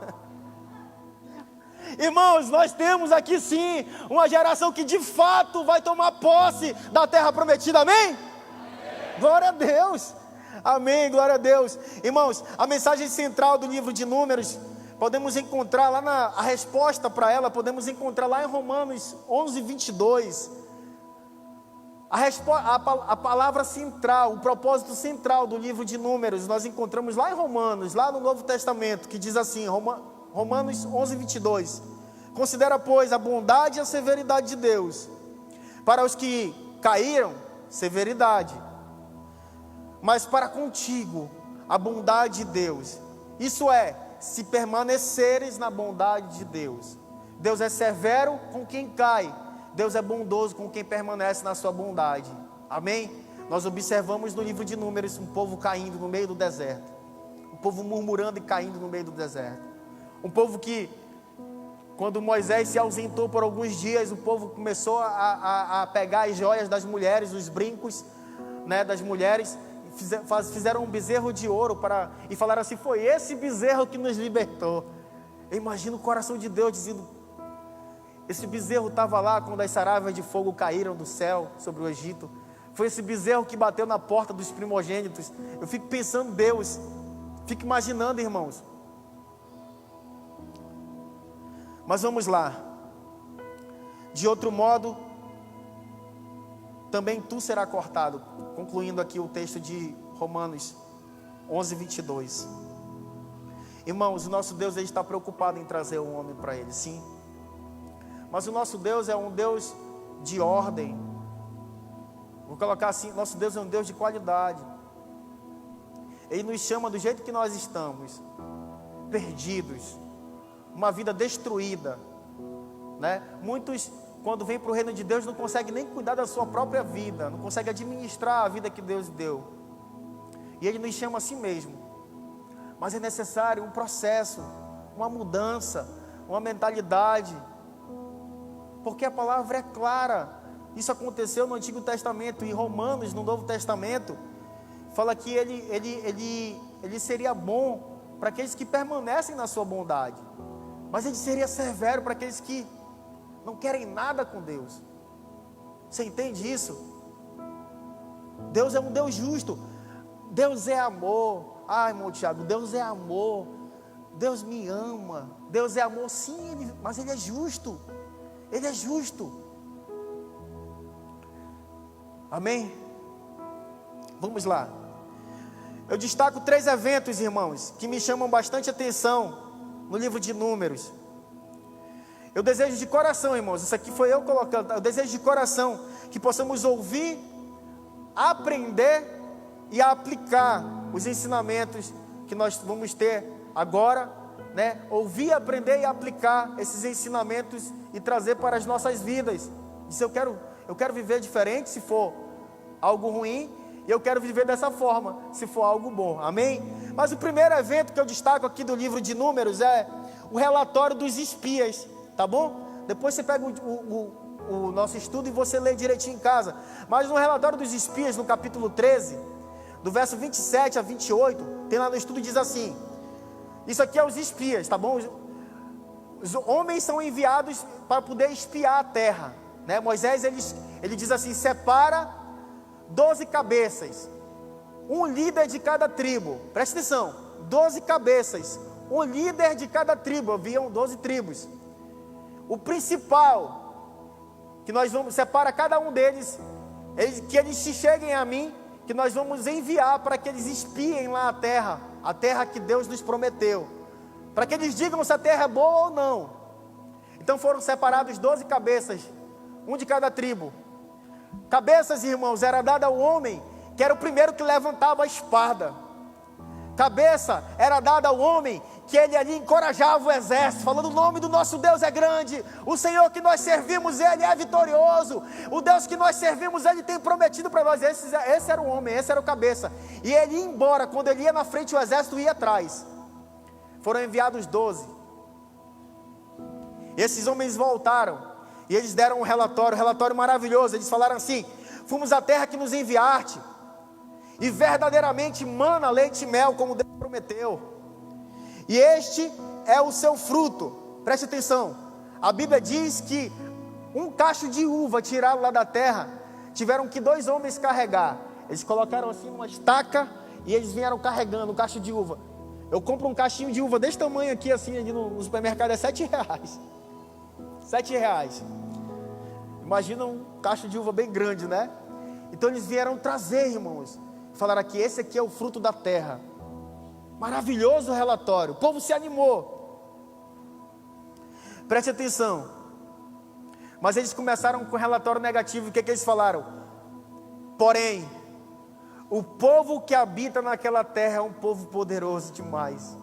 Irmãos, nós temos aqui sim uma geração que de fato vai tomar posse da terra prometida, amém? Amém. Glória a Deus, amém, glória a Deus. Irmãos, a mensagem central do livro de Números, podemos encontrar lá a resposta para ela, podemos encontrar lá em Romanos 11:22. A palavra central, o propósito central do livro de Números, nós encontramos lá em Romanos, lá no Novo Testamento, que diz assim, Romanos 11:22. Considera, pois, a bondade e a severidade de Deus. Para os que caíram, severidade. Mas para contigo, a bondade de Deus. Isso é, se permaneceres na bondade de Deus. Deus é severo com quem cai. Deus é bondoso com quem permanece na sua bondade. Amém? Nós observamos no livro de Números um povo caindo no meio do deserto. Um povo murmurando e caindo no meio do deserto. Um povo que, quando Moisés se ausentou por alguns dias, o povo começou a pegar as joias das mulheres, os brincos, né, das mulheres, fizeram um bezerro de ouro e falaram assim: foi esse bezerro que nos libertou. Eu imagino o coração de Deus dizendo: esse bezerro estava lá quando as saraivas de fogo caíram do céu sobre o Egito. Foi esse bezerro que bateu na porta dos primogênitos. Eu fico pensando, Deus, fico imaginando, irmãos. Mas vamos lá. De outro modo, também tu será cortado. Concluindo aqui o texto de Romanos 11, 22. Irmãos, o nosso Deus, ele está preocupado em trazer um homem para ele, sim. Mas o nosso Deus é um Deus de ordem. Vou colocar assim: nosso Deus é um Deus de qualidade. Ele nos chama do jeito que nós estamos, perdidos, uma vida destruída, né? Muitos, quando vêm para o reino de Deus, não conseguem nem cuidar da sua própria vida, não conseguem administrar a vida que Deus deu. E Ele nos chama assim mesmo. Mas é necessário um processo, uma mudança, uma mentalidade, porque a palavra é clara. Isso aconteceu no Antigo Testamento. E Romanos, no Novo Testamento, fala que ele seria bom para aqueles que permanecem na sua bondade, mas ele seria severo para aqueles que não querem nada com Deus. Você entende isso? Deus é um Deus justo. Deus é amor. Ai, irmão Tiago, Deus é amor. Deus me ama. Deus é amor, sim, mas Ele é justo. Ele é justo. Amém? Vamos lá. Eu destaco 3 eventos, irmãos, que me chamam bastante atenção no livro de Números. Eu desejo de coração, irmãos, isso aqui foi eu colocando. Eu desejo de coração que possamos ouvir, aprender e aplicar os ensinamentos que nós vamos ter agora, né? Ouvir, aprender e aplicar esses ensinamentos e trazer para as nossas vidas. Diz: eu quero viver diferente se for algo ruim, e eu quero viver dessa forma se for algo bom. Amém? Mas o primeiro evento que eu destaco aqui do livro de Números é o relatório dos espias, tá bom? Depois você pega o nosso estudo e você lê direitinho em casa. Mas no relatório dos espias, no capítulo 13, do verso 27 a 28, tem lá no estudo, diz assim: isso aqui é os espias, tá bom? Os homens são enviados para poder espiar a terra, né? Moisés, ele diz assim: separa 12 cabeças, um líder de cada tribo. Presta atenção, 12 cabeças, um líder de cada tribo. Haviam 12 tribos. O principal, que nós vamos separar cada um deles, que eles se cheguem a mim, que nós vamos enviar para que eles espiem lá a terra que Deus nos prometeu, para que eles digam se a terra é boa ou não. Então foram separados 12 cabeças, um de cada tribo. Cabeças, irmãos, era dada ao homem que era o primeiro que levantava a espada. Cabeça era dada ao homem que ele ali encorajava o exército, falando: o nome do nosso Deus é grande, o Senhor que nós servimos, Ele é vitorioso, o Deus que nós servimos, Ele tem prometido para nós. Esse era o homem, esse era o cabeça. E ele ia embora, quando ele ia na frente, o exército ia atrás. Foram enviados 12. Esses homens voltaram e eles deram um relatório maravilhoso. Eles falaram assim: fomos à terra que nos enviaste, e verdadeiramente mana leite e mel, como Deus prometeu, e este é o seu fruto. Preste atenção, a Bíblia diz que um cacho de uva tirado lá da terra, tiveram que 2 homens carregar. Eles colocaram assim numa estaca e eles vieram carregando um cacho de uva. Eu compro um cachinho de uva desse tamanho aqui, assim, ali no supermercado, é R$7. R$7. Imagina um cacho de uva bem grande, né? Então eles vieram trazer, irmãos. Falaram aqui: esse aqui é o fruto da terra. Maravilhoso relatório. O povo se animou. Preste atenção. Mas eles começaram com o relatório negativo. O que eles falaram? Porém, o povo que habita naquela terra é um povo poderoso demais.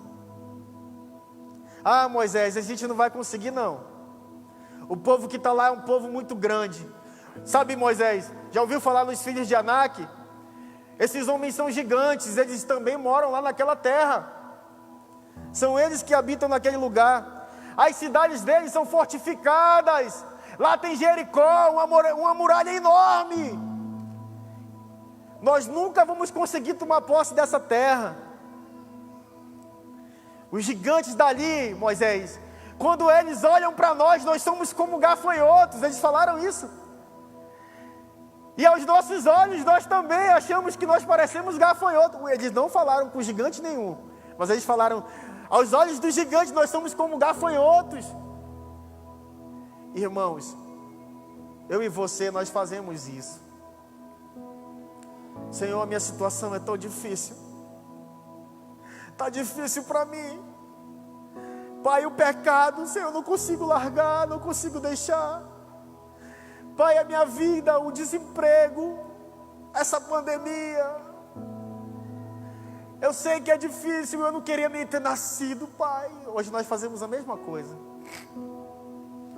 Ah, Moisés, a gente não vai conseguir não. O povo que está lá é um povo muito grande. Sabe, Moisés, já ouviu falar nos filhos de Anak? Esses homens são gigantes, eles também moram lá naquela terra. São eles que habitam naquele lugar. As cidades deles são fortificadas. Lá tem Jericó, uma muralha enorme. nós nunca vamos conseguir tomar posse dessa terra. Os gigantes dali, Moisés, quando eles olham para nós somos como gafanhotos, eles falaram isso. E aos nossos olhos, nós também achamos que nós parecemos gafanhotos. Eles não falaram com gigante nenhum, mas eles falaram, aos olhos dos gigantes, nós somos como gafanhotos. Irmãos, eu e você, nós fazemos isso. Senhor, a minha situação é tão difícil. Está difícil para mim. Pai, o pecado, Senhor, eu não consigo largar, não consigo deixar. Pai, a minha vida, o desemprego, essa pandemia. Eu sei que é difícil, eu não queria nem ter nascido, Pai. Hoje nós fazemos a mesma coisa.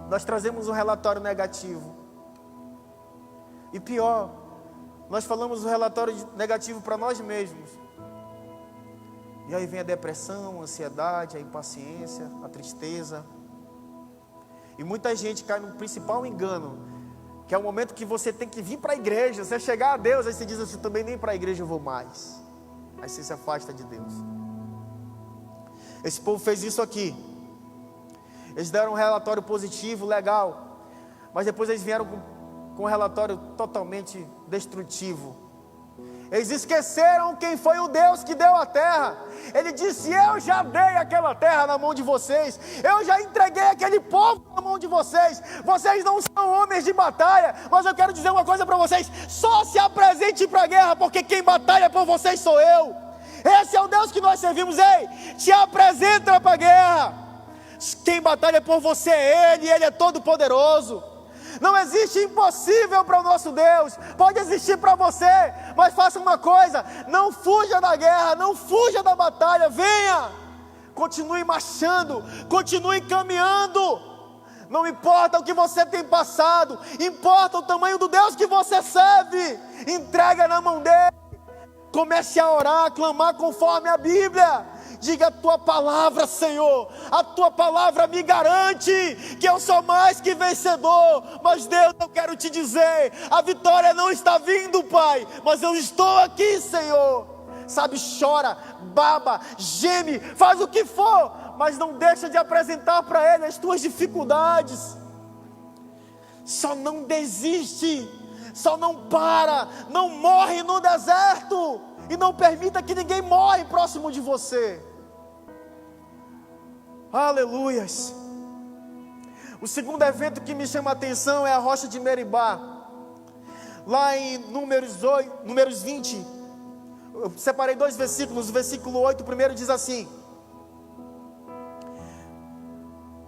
Nós trazemos um relatório negativo. E pior, nós falamos o relatório negativo para nós mesmos. E aí vem a depressão, a ansiedade, a impaciência, a tristeza. E muita gente cai no principal engano, que é o momento que você tem que vir para a igreja. Você chegar a Deus, aí você diz assim, também nem para a igreja eu vou mais. Aí você se afasta de Deus. Esse povo fez isso aqui. Eles deram um relatório positivo, legal. Mas depois eles vieram com um relatório totalmente destrutivo. Eles esqueceram quem foi o Deus que deu a terra. Ele disse, eu já dei aquela terra na mão de vocês. Eu já entreguei aquele povo na mão de vocês. Vocês não são homens de batalha. Mas eu quero dizer uma coisa para vocês. Só se apresente para a guerra, porque quem batalha por vocês sou eu. Esse é o Deus que nós servimos. Ei, te apresenta para a guerra. Quem batalha por você é Ele. Ele é todo poderoso. Não existe impossível para o nosso Deus. Pode existir para você, mas faça uma coisa, não fuja da guerra, não fuja da batalha, venha, continue marchando, continue caminhando. Não importa o que você tem passado, importa o tamanho do Deus que você serve. Entrega na mão dele, comece a orar, a clamar conforme a Bíblia. Diga a tua palavra, Senhor, a tua palavra me garante que eu sou mais que vencedor. Mas Deus, eu quero te dizer, a vitória não está vindo, Pai, mas eu estou aqui, Senhor. Sabe, chora, baba, geme, faz o que for, mas não deixa de apresentar para Ele as tuas dificuldades. Só não desiste, só não para, não morre no deserto. E não permita que ninguém morra próximo de você. Aleluias. O segundo evento que me chama a atenção é a rocha de Meribá. Lá em Números 20, eu separei 2 versículos. O versículo 8, o primeiro diz assim: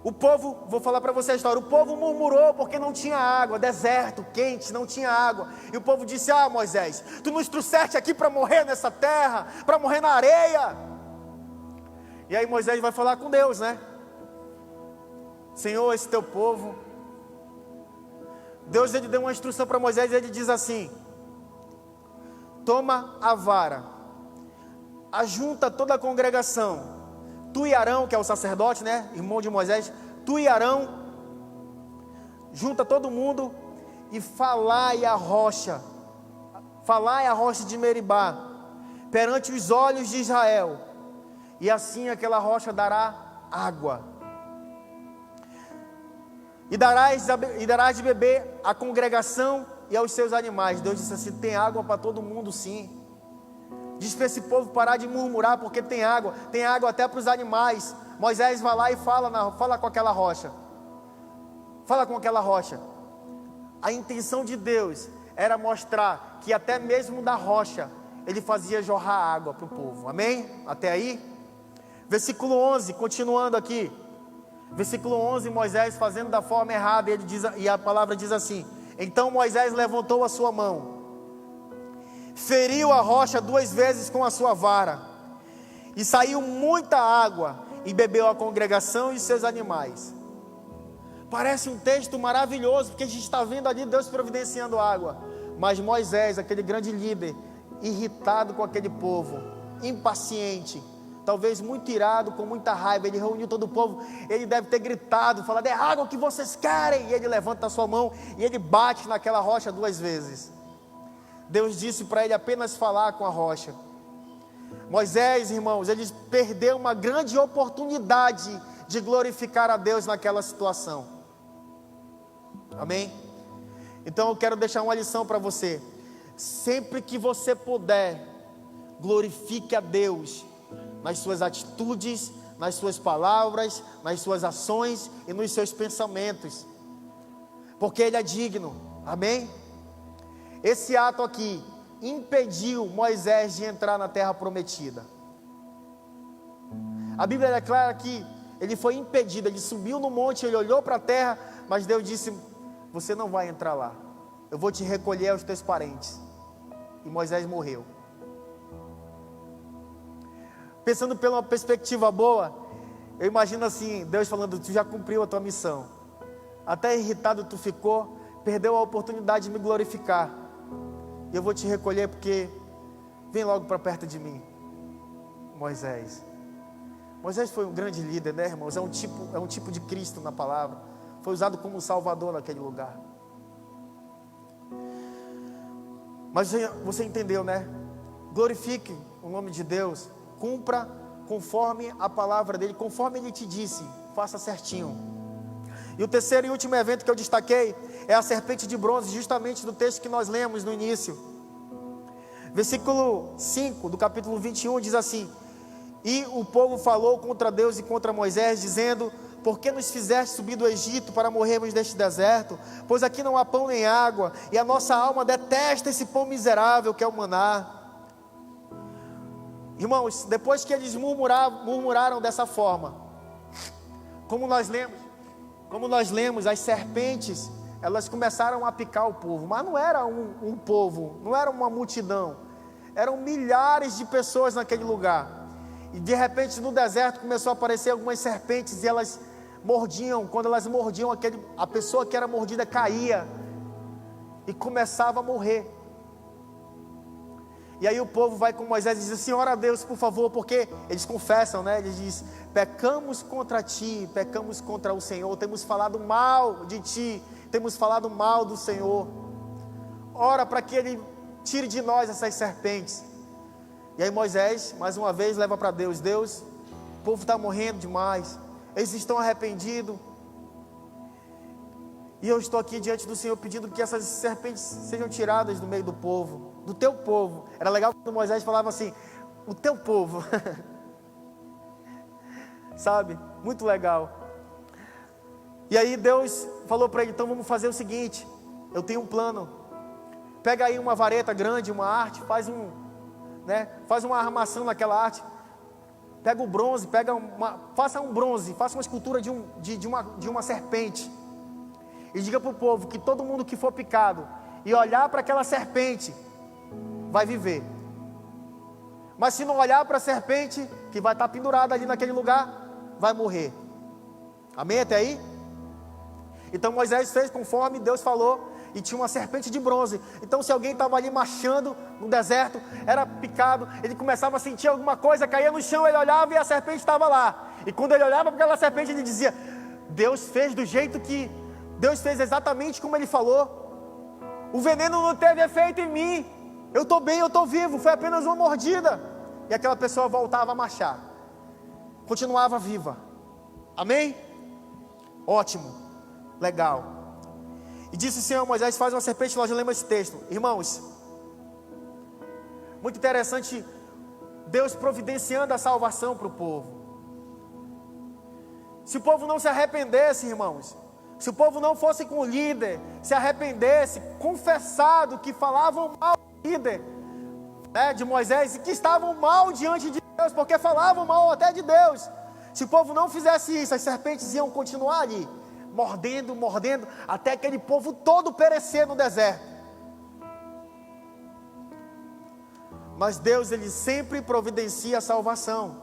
o povo, vou falar para você a história. O povo murmurou porque não tinha água, deserto, quente, não tinha água. E o povo disse, Moisés, tu nos trouxeste aqui para morrer nessa terra, para morrer na areia. E aí Moisés vai falar com Deus, né? Senhor, esse teu povo. Deus, ele deu uma instrução para Moisés e ele diz assim: toma a vara, ajunta toda a congregação, tu e Arão, que é o sacerdote, né, irmão de Moisés, tu e Arão, junta todo mundo e falai a rocha de Meribá, perante os olhos de Israel, e assim aquela rocha dará água, e darás de beber à congregação e aos seus animais. Deus disse assim, tem água para todo mundo sim. Diz para esse povo parar de murmurar, porque tem água até para os animais. Moisés vai lá e fala com aquela rocha. Fala com aquela rocha. A intenção de Deus era mostrar que até mesmo da rocha ele fazia jorrar água para o povo. Amém? Até aí? Versículo 11, continuando aqui. Versículo 11, Moisés fazendo da forma errada, e a palavra diz assim: então Moisés levantou a sua mão, feriu a rocha 2 vezes com a sua vara, e saiu muita água, e bebeu a congregação e seus animais. Parece um texto maravilhoso, porque a gente está vendo ali Deus providenciando água. Mas Moisés, aquele grande líder, irritado com aquele povo, impaciente, talvez muito irado, com muita raiva, ele reuniu todo o povo. Ele deve ter gritado, falado, é água que vocês querem. E ele levanta a sua mão e ele bate naquela rocha 2 vezes. Deus disse para ele apenas falar com a rocha. Moisés, irmãos, ele perdeu uma grande oportunidade de glorificar a Deus naquela situação. Amém? Então eu quero deixar uma lição para você. Sempre que você puder, glorifique a Deus nas suas atitudes, nas suas palavras, nas suas ações e nos seus pensamentos, porque Ele é digno. Amém? Esse ato aqui impediu Moisés de entrar na terra prometida. A Bíblia declara que ele foi impedido. Ele subiu no monte, ele olhou para a terra, mas Deus disse: você não vai entrar lá, eu vou te recolher aos teus parentes. E Moisés morreu. Pensando pela perspectiva boa, eu imagino assim, Deus falando: tu já cumpriu a tua missão, até irritado tu ficou, perdeu a oportunidade de me glorificar, e eu vou te recolher porque vem logo para perto de mim. Moisés foi um grande líder, né, irmãos? É um tipo de Cristo na palavra. Foi usado como Salvador naquele lugar. Mas você entendeu, né? Glorifique o nome de Deus, cumpra conforme a palavra dele, conforme ele te disse, faça certinho. E o terceiro e último evento que eu destaquei é a serpente de bronze, justamente do texto que nós lemos no início. Versículo 5 do capítulo 21 diz assim: e o povo falou contra Deus e contra Moisés, dizendo: por que nos fizeste subir do Egito para morrermos neste deserto? Pois aqui não há pão nem água, e a nossa alma detesta esse pão miserável que é o maná. Irmãos, depois que eles murmuraram dessa forma, como nós lemos, as serpentes, elas começaram a picar o povo. Mas não era um povo, não era uma multidão, eram milhares de pessoas naquele lugar. E de repente no deserto começou a aparecer algumas serpentes, e elas mordiam. Quando elas mordiam, a pessoa que era mordida caía e começava a morrer. E aí o povo vai com Moisés e diz assim: ora a Deus, por favor, porque eles confessam, né? Eles dizem: pecamos contra ti, pecamos contra o Senhor, temos falado mal de ti, temos falado mal do Senhor. Ora para que Ele tire de nós essas serpentes. E aí Moisés, mais uma vez, leva para Deus: Deus, o povo está morrendo demais, eles estão arrependidos, e eu estou aqui diante do Senhor pedindo que essas serpentes sejam tiradas do meio do povo, do teu povo. Era legal quando Moisés falava assim: o teu povo. Sabe? Muito legal. E aí Deus falou para ele: então vamos fazer o seguinte, eu tenho um plano. Pega aí uma vareta grande, uma arte, faz uma armação naquela arte. Pega o bronze, faça um bronze, faça uma escultura de uma serpente. E diga para o povo que todo mundo que for picado e olhar para aquela serpente vai viver. Mas se não olhar para a serpente, que vai estar pendurada ali naquele lugar, vai morrer. Amém até aí? Então Moisés fez conforme Deus falou, e tinha uma serpente de bronze. Então se alguém estava ali marchando no deserto, era picado, ele começava a sentir alguma coisa, caía no chão, ele olhava e a serpente estava lá. E quando ele olhava para aquela serpente, ele dizia: Deus fez do jeito que Deus fez, exatamente como Ele falou. O veneno não teve efeito em mim, eu estou bem, eu estou vivo, foi apenas uma mordida. E aquela pessoa voltava a marchar, continuava viva. Amém? Ótimo, legal. E disse o Senhor: Moisés, faz uma serpente. Nós já lemos esse texto. Irmãos, muito interessante, Deus providenciando a salvação para o povo. Se o povo não se arrependesse, irmãos, se o povo não fosse com o líder, se arrependesse, confessado que falavam mal do líder, né, de Moisés, e que estavam mal diante de Deus, porque falavam mal até de Deus. Se o povo não fizesse isso, as serpentes iam continuar ali, mordendo, até aquele povo todo perecer no deserto. Mas Deus, Ele sempre providencia a salvação.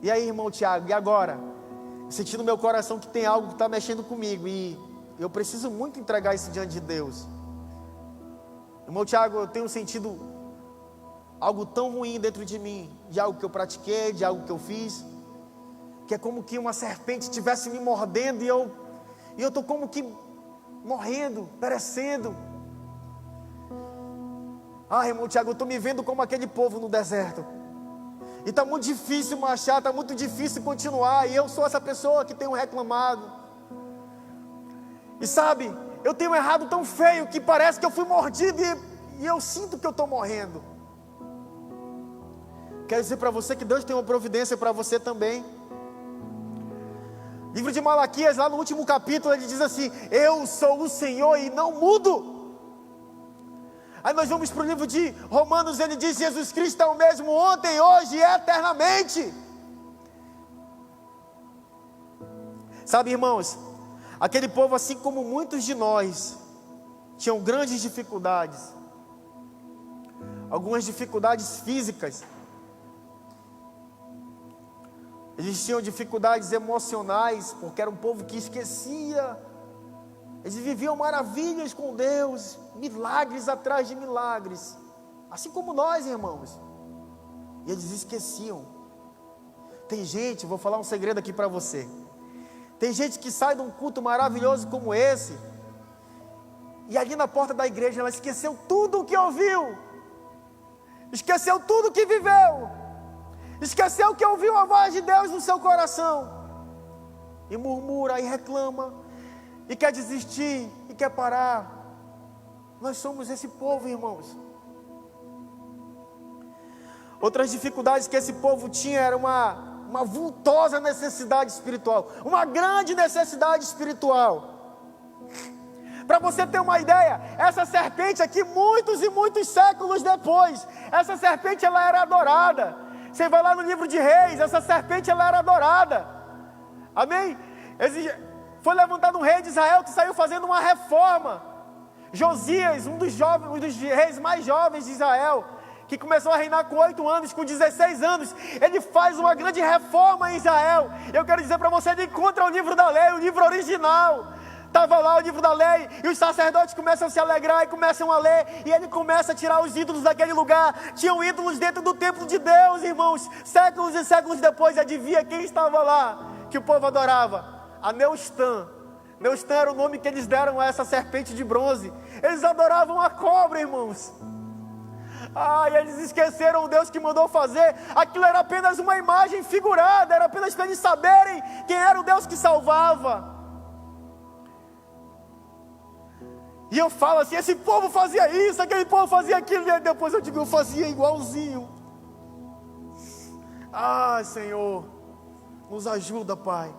E aí, irmão Tiago, e agora? Senti no meu coração que tem algo que está mexendo comigo, e eu preciso muito entregar isso diante de Deus. Irmão Tiago, eu tenho sentido algo tão ruim dentro de mim, de algo que eu pratiquei, de algo que eu fiz, que é como que uma serpente estivesse me mordendo, e eu estou como que morrendo, perecendo. Irmão Tiago, eu estou me vendo como aquele povo no deserto. E está muito difícil marchar, está muito difícil continuar. E eu sou essa pessoa que tenho reclamado. E sabe, eu tenho errado tão feio que parece que eu fui mordido e eu sinto que eu estou morrendo. Quero dizer para você que Deus tem uma providência para você também. Livro de Malaquias, lá no último capítulo, ele diz assim: eu sou o Senhor e não mudo. Aí nós vamos para o livro de Romanos, ele diz: Jesus Cristo é o mesmo ontem, hoje e eternamente. Sabe, irmãos, aquele povo, assim como muitos de nós, tinham grandes dificuldades. Algumas dificuldades físicas. Eles tinham dificuldades emocionais, porque era um povo que esquecia. Eles viviam maravilhas com Deus, milagres atrás de milagres, assim como nós, irmãos. E eles esqueciam. Tem gente, vou falar um segredo aqui para você. Tem gente que sai de um culto maravilhoso como esse, e ali na porta da igreja ela esqueceu tudo o que ouviu, esqueceu tudo o que viveu, esqueceu que ouviu a voz de Deus no seu coração, e murmura e reclama, e quer desistir, e quer parar. Nós somos esse povo, irmãos. Outras dificuldades que esse povo tinha era uma vultosa necessidade espiritual, uma grande necessidade espiritual. Para você ter uma ideia, essa serpente aqui, muitos e muitos séculos depois, essa serpente ela era adorada. Você vai lá no livro de Reis, essa serpente ela era adorada. Amém? Foi levantado um rei de Israel que saiu fazendo uma reforma. Josias, um dos reis mais jovens de Israel, que começou a reinar com 8 anos, com 16 anos, ele faz uma grande reforma em Israel. Eu quero dizer para você, ele encontra o livro da lei, o livro original. Estava lá o livro da lei, e os sacerdotes começam a se alegrar e começam a ler, e ele começa a tirar os ídolos daquele lugar. Tinham ídolos dentro do templo de Deus, irmãos. Séculos e séculos depois, adivinha quem estava lá, que o povo adorava? A Neustã. Neustã era o nome que eles deram a essa serpente de bronze. Eles adoravam a cobra, irmãos. E eles esqueceram o Deus que mandou fazer. Aquilo era apenas uma imagem figurada, era apenas para eles saberem quem era o Deus que salvava. E eu falo assim, esse povo fazia isso, aquele povo fazia aquilo, e depois eu digo, eu fazia igualzinho. Senhor, nos ajuda, Pai.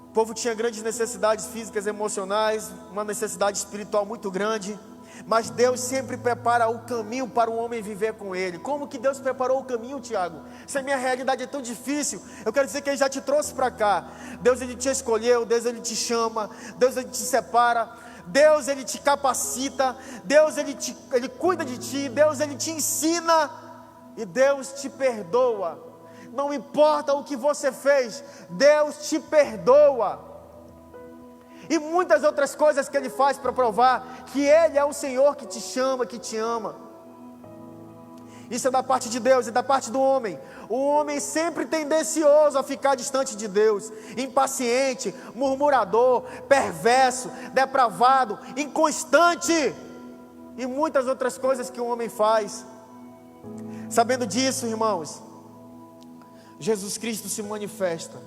O povo tinha grandes necessidades físicas, emocionais, uma necessidade espiritual muito grande, mas Deus sempre prepara o caminho para o homem viver com Ele. Como que Deus preparou o caminho, Tiago? Se a minha realidade é tão difícil, eu quero dizer que Ele já te trouxe para cá. Deus, Ele te escolheu, Deus, Ele te chama, Deus, Ele te separa, Deus, Ele te capacita, Deus, Ele cuida de ti, Deus, Ele te ensina, e Deus te perdoa. Não importa o que você fez, Deus te perdoa. E muitas outras coisas que Ele faz para provar que Ele é o Senhor que te chama, que te ama. Isso é da parte de Deus e da parte do homem. O homem sempre tendencioso a ficar distante de Deus, impaciente, murmurador, perverso, depravado, inconstante, e muitas outras coisas que o homem faz. Sabendo disso, irmãos, Jesus Cristo se manifesta.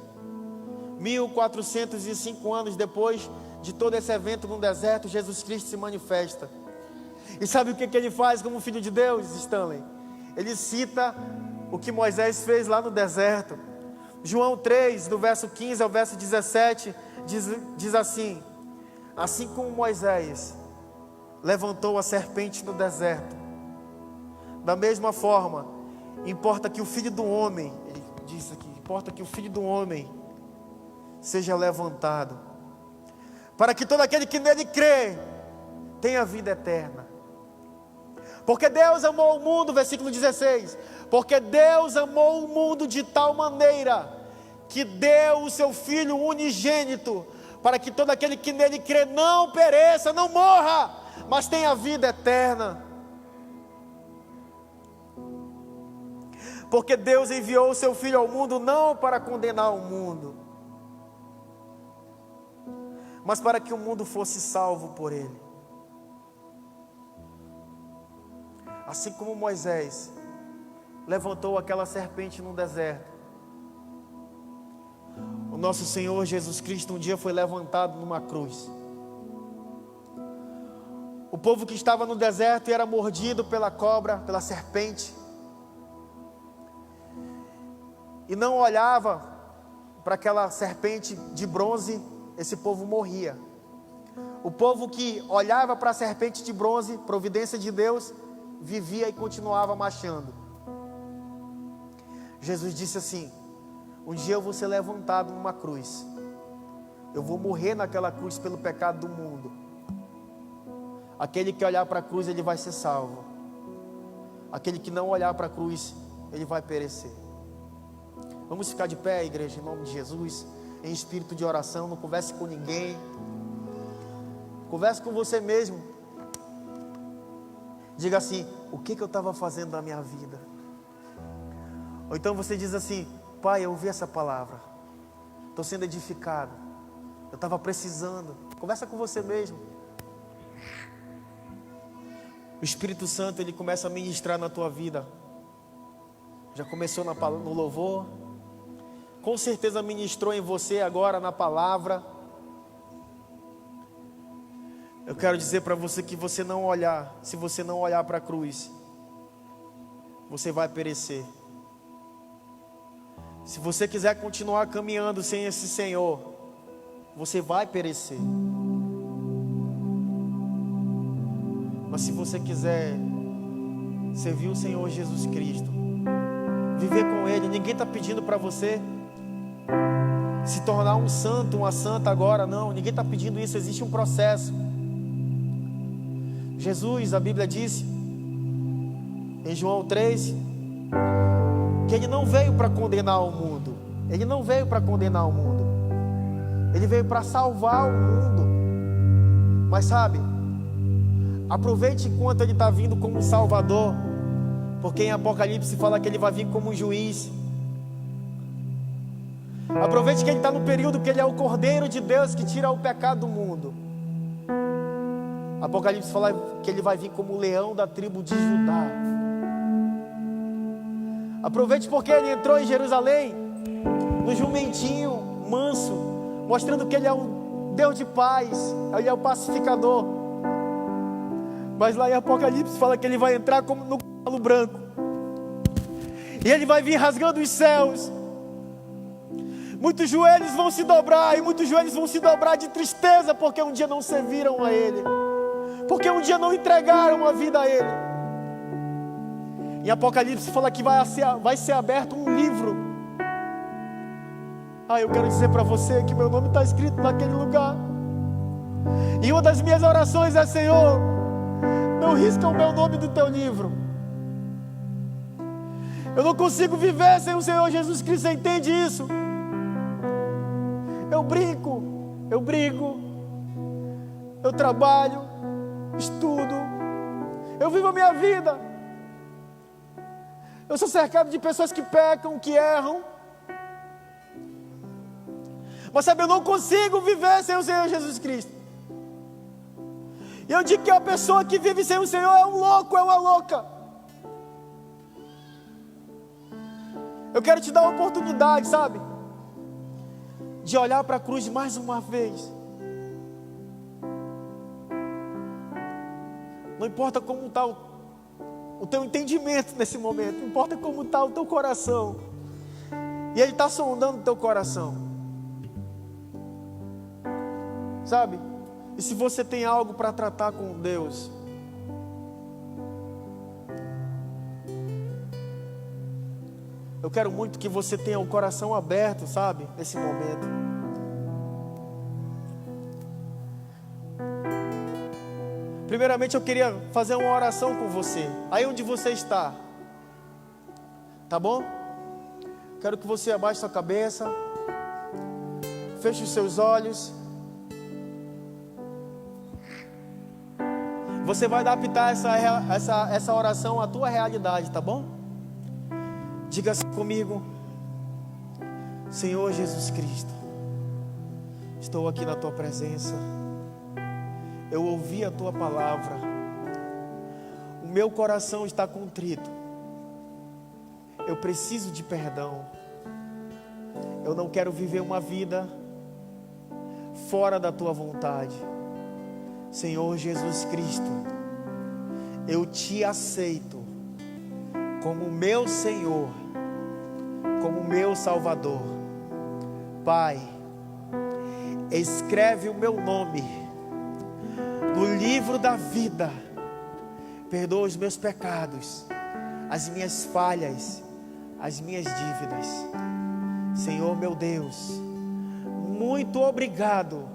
1405 anos depois de todo esse evento no deserto, Jesus Cristo se manifesta. E sabe o que Ele faz como Filho de Deus, Stanley? Ele cita o que Moisés fez lá no deserto. João 3, do verso 15 ao verso 17, diz assim: assim como Moisés levantou a serpente no deserto, da mesma forma, importa que o Filho do Homem, ele diz aqui, importa que o Filho do Homem seja levantado, para que todo aquele que nele crê tenha vida eterna. Porque Deus amou o mundo, versículo 16, porque Deus amou o mundo de tal maneira que deu o seu Filho unigênito, para que todo aquele que nele crê não pereça, não morra, mas tenha vida eterna. Porque Deus enviou o seu Filho ao mundo não para condenar o mundo, mas para que o mundo fosse salvo por Ele. Assim como Moisés levantou aquela serpente no deserto, o nosso Senhor Jesus Cristo um dia foi levantado numa cruz. O povo que estava no deserto e era mordido pela cobra, pela serpente, e não olhava para aquela serpente de bronze, esse povo morria. O povo que olhava para a serpente de bronze, providência de Deus, vivia e continuava marchando. Jesus disse assim: um dia eu vou ser levantado numa cruz, eu vou morrer naquela cruz pelo pecado do mundo. Aquele que olhar para a cruz, ele vai ser salvo. Aquele que não olhar para a cruz, ele vai perecer. Vamos ficar de pé, igreja, em nome de Jesus, em espírito de oração. Não converse com ninguém, converse com você mesmo. Diga assim: o que eu estava fazendo na minha vida? Ou então você diz assim: Pai, eu ouvi essa palavra, estou sendo edificado, eu estava precisando. Conversa com você mesmo. O Espírito Santo, ele começa a ministrar na tua vida. Já começou no louvor, com certeza ministrou em você agora na palavra. Eu quero dizer para você que se você não olhar para a cruz, você vai perecer. Se você quiser continuar caminhando sem esse Senhor, você vai perecer. Mas se você quiser servir o Senhor Jesus Cristo, viver com Ele, ninguém está pedindo para você se tornar um santo, uma santa agora, não, ninguém está pedindo isso, existe um processo. Jesus, a Bíblia disse em João 3, que Ele não veio para condenar o mundo. Ele não veio para condenar o mundo, Ele veio para salvar o mundo. Mas sabe, aproveite enquanto Ele está vindo como Salvador, porque em Apocalipse fala que Ele vai vir como um juiz. Aproveite que Ele está no período que Ele é o Cordeiro de Deus que tira o pecado do mundo. Apocalipse fala que Ele vai vir como o leão da tribo de Judá. Aproveite porque Ele entrou em Jerusalém no jumentinho manso, mostrando que Ele é um Deus de paz, Ele é o pacificador. Mas lá em Apocalipse fala que Ele vai entrar como no cavalo branco, e Ele vai vir rasgando os céus. Muitos joelhos vão se dobrar, e muitos joelhos vão se dobrar de tristeza, porque um dia não serviram a Ele, porque um dia não entregaram a vida a Ele. Em Apocalipse fala que vai ser aberto um livro. Eu quero dizer para você que meu nome está escrito naquele lugar. E uma das minhas orações é: Senhor, não risca o meu nome do teu livro. Eu não consigo viver sem o Senhor Jesus Cristo, você entende isso? Eu brinco, eu brigo, eu trabalho, estudo, eu vivo a minha vida. Eu sou cercado de pessoas que pecam, que erram. Mas sabe, eu não consigo viver sem o Senhor Jesus Cristo. E eu digo que a pessoa que vive sem o Senhor é um louco, é uma louca. Eu quero te dar uma oportunidade, sabe, de olhar para a cruz mais uma vez. Não importa como está o teu entendimento nesse momento, não importa como está o teu coração. E Ele está sondando o teu coração, sabe? E se você tem algo para tratar com Deus, eu quero muito que você tenha o coração aberto, sabe, nesse momento. Primeiramente eu queria fazer uma oração com você, aí onde você está, tá bom? Quero que você abaixe sua cabeça, feche os seus olhos. Você vai adaptar essa oração à tua realidade, tá bom? Diga assim comigo: Senhor Jesus Cristo, estou aqui na tua presença. Eu ouvi a tua palavra. O meu coração está contrito. Eu preciso de perdão. Eu não quero viver uma vida fora da tua vontade. Senhor Jesus Cristo, eu te aceito como meu Senhor, como meu Salvador. Pai, escreve o meu nome no livro da vida. Perdoa os meus pecados, as minhas falhas, as minhas dívidas. Senhor meu Deus, muito obrigado,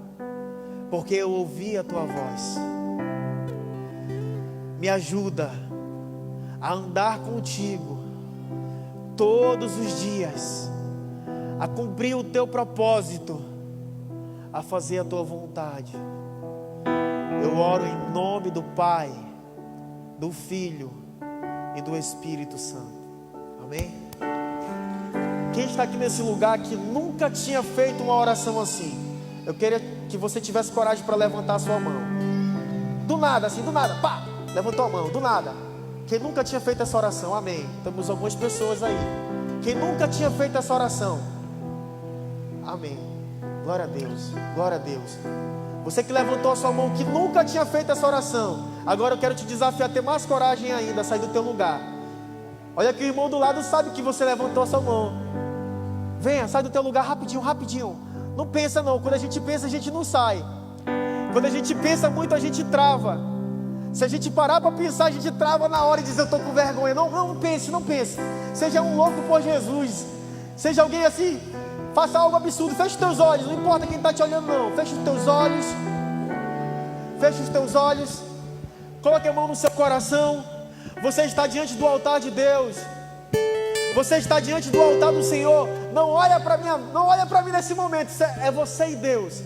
porque eu ouvi a tua voz. Me ajuda a andar contigo todos os dias, a cumprir o teu propósito, a fazer a tua vontade. Eu oro em nome do Pai, do Filho e do Espírito Santo. Amém? Quem está aqui nesse lugar que nunca tinha feito uma oração assim, eu queria que você tivesse coragem para levantar a sua mão. Do nada, assim, do nada, pá, levantou a mão, do nada. Quem nunca tinha feito essa oração, amém. Temos algumas pessoas aí. Quem nunca tinha feito essa oração, amém. Glória a Deus, glória a Deus. Você que levantou a sua mão, que nunca tinha feito essa oração, agora eu quero te desafiar a ter mais coragem ainda, a sair do teu lugar. Olha que o irmão do lado sabe que você levantou a sua mão. Venha, sai do teu lugar rapidinho, rapidinho. Não pensa não, quando a gente pensa a gente não sai. Quando a gente pensa muito a gente trava. Se a gente parar para pensar a gente trava na hora e diz eu estou com vergonha. Não pense, não pense. Seja um louco por Jesus. Seja alguém assim, faça algo absurdo, feche os teus olhos. Não importa quem está te olhando não, feche os teus olhos. Feche os teus olhos. Coloque a mão no seu coração. Você está diante do altar de Deus. Você está diante do altar do Senhor. Não olha para mim nesse momento. É você e Deus.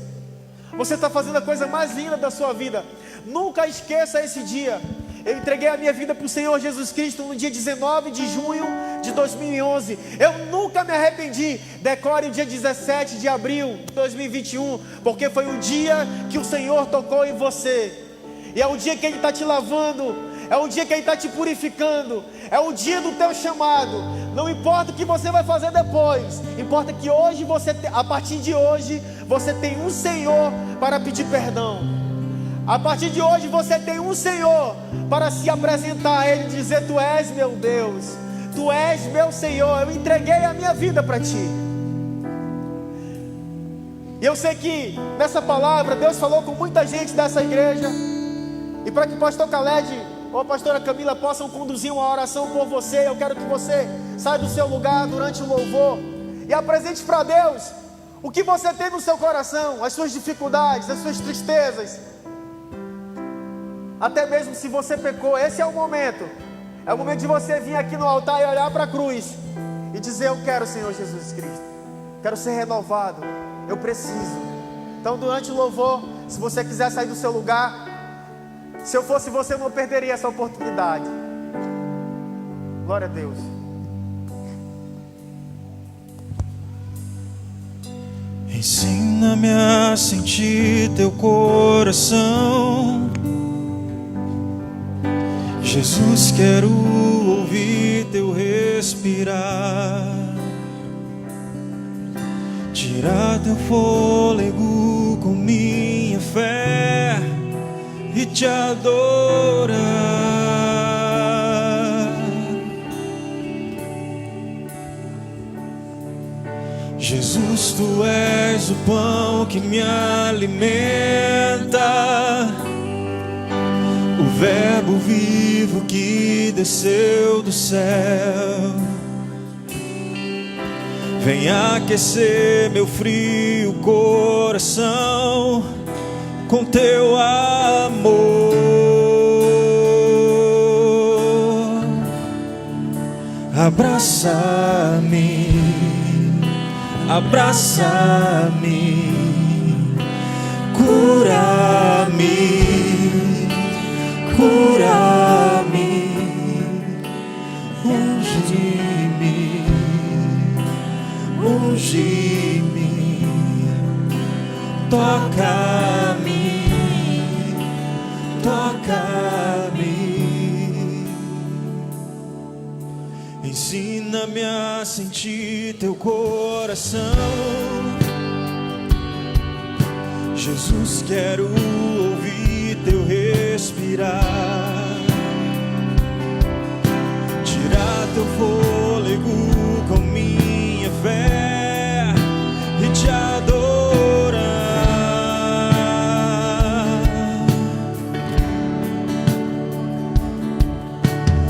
Você está fazendo a coisa mais linda da sua vida. Nunca esqueça esse dia. Eu entreguei a minha vida para o Senhor Jesus Cristo no dia 19 de junho de 2011. Eu nunca me arrependi. Decore o dia 17 de abril de 2021, porque foi o dia que o Senhor tocou em você. E é o dia que Ele está te lavando. É o dia que Ele está te purificando. É o dia do teu chamado. Não importa o que você vai fazer depois. Importa que hoje a partir de hoje, você tem um Senhor para pedir perdão. A partir de hoje você tem um Senhor para se apresentar a Ele e dizer: Tu és meu Deus, Tu és meu Senhor, eu entreguei a minha vida para Ti. E eu sei que nessa palavra Deus falou com muita gente dessa igreja. E para que o pastor Khaled ou a pastora Camila possam conduzir uma oração por você, eu quero que você saia do seu lugar durante o louvor e apresente para Deus o que você tem no seu coração, as suas dificuldades, as suas tristezas. Até mesmo se você pecou, esse é o momento. É o momento de você vir aqui no altar e olhar para a cruz e dizer: eu quero, Senhor Jesus Cristo, quero ser renovado, eu preciso. Então durante o louvor, se você quiser sair do seu lugar, se eu fosse você, eu não perderia essa oportunidade. Glória a Deus. Ensina-me a sentir teu coração, Jesus, quero ouvir teu respirar, tirar teu fôlego com minha fé e te adorar. Jesus, tu és o pão que me alimenta, o verbo vivo que desceu do céu. Vem aquecer meu frio coração com teu amor. Abraça-me, abraça-me, cura-me, cura-me, unge-me, unge-me, toca-me, toca-me. ensina-me a sentir teu coração. Jesus, quero ouvir teu respirar, tirar teu fôlego com minha fé e te adorar.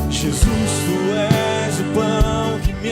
Jesus, tu és o pão que me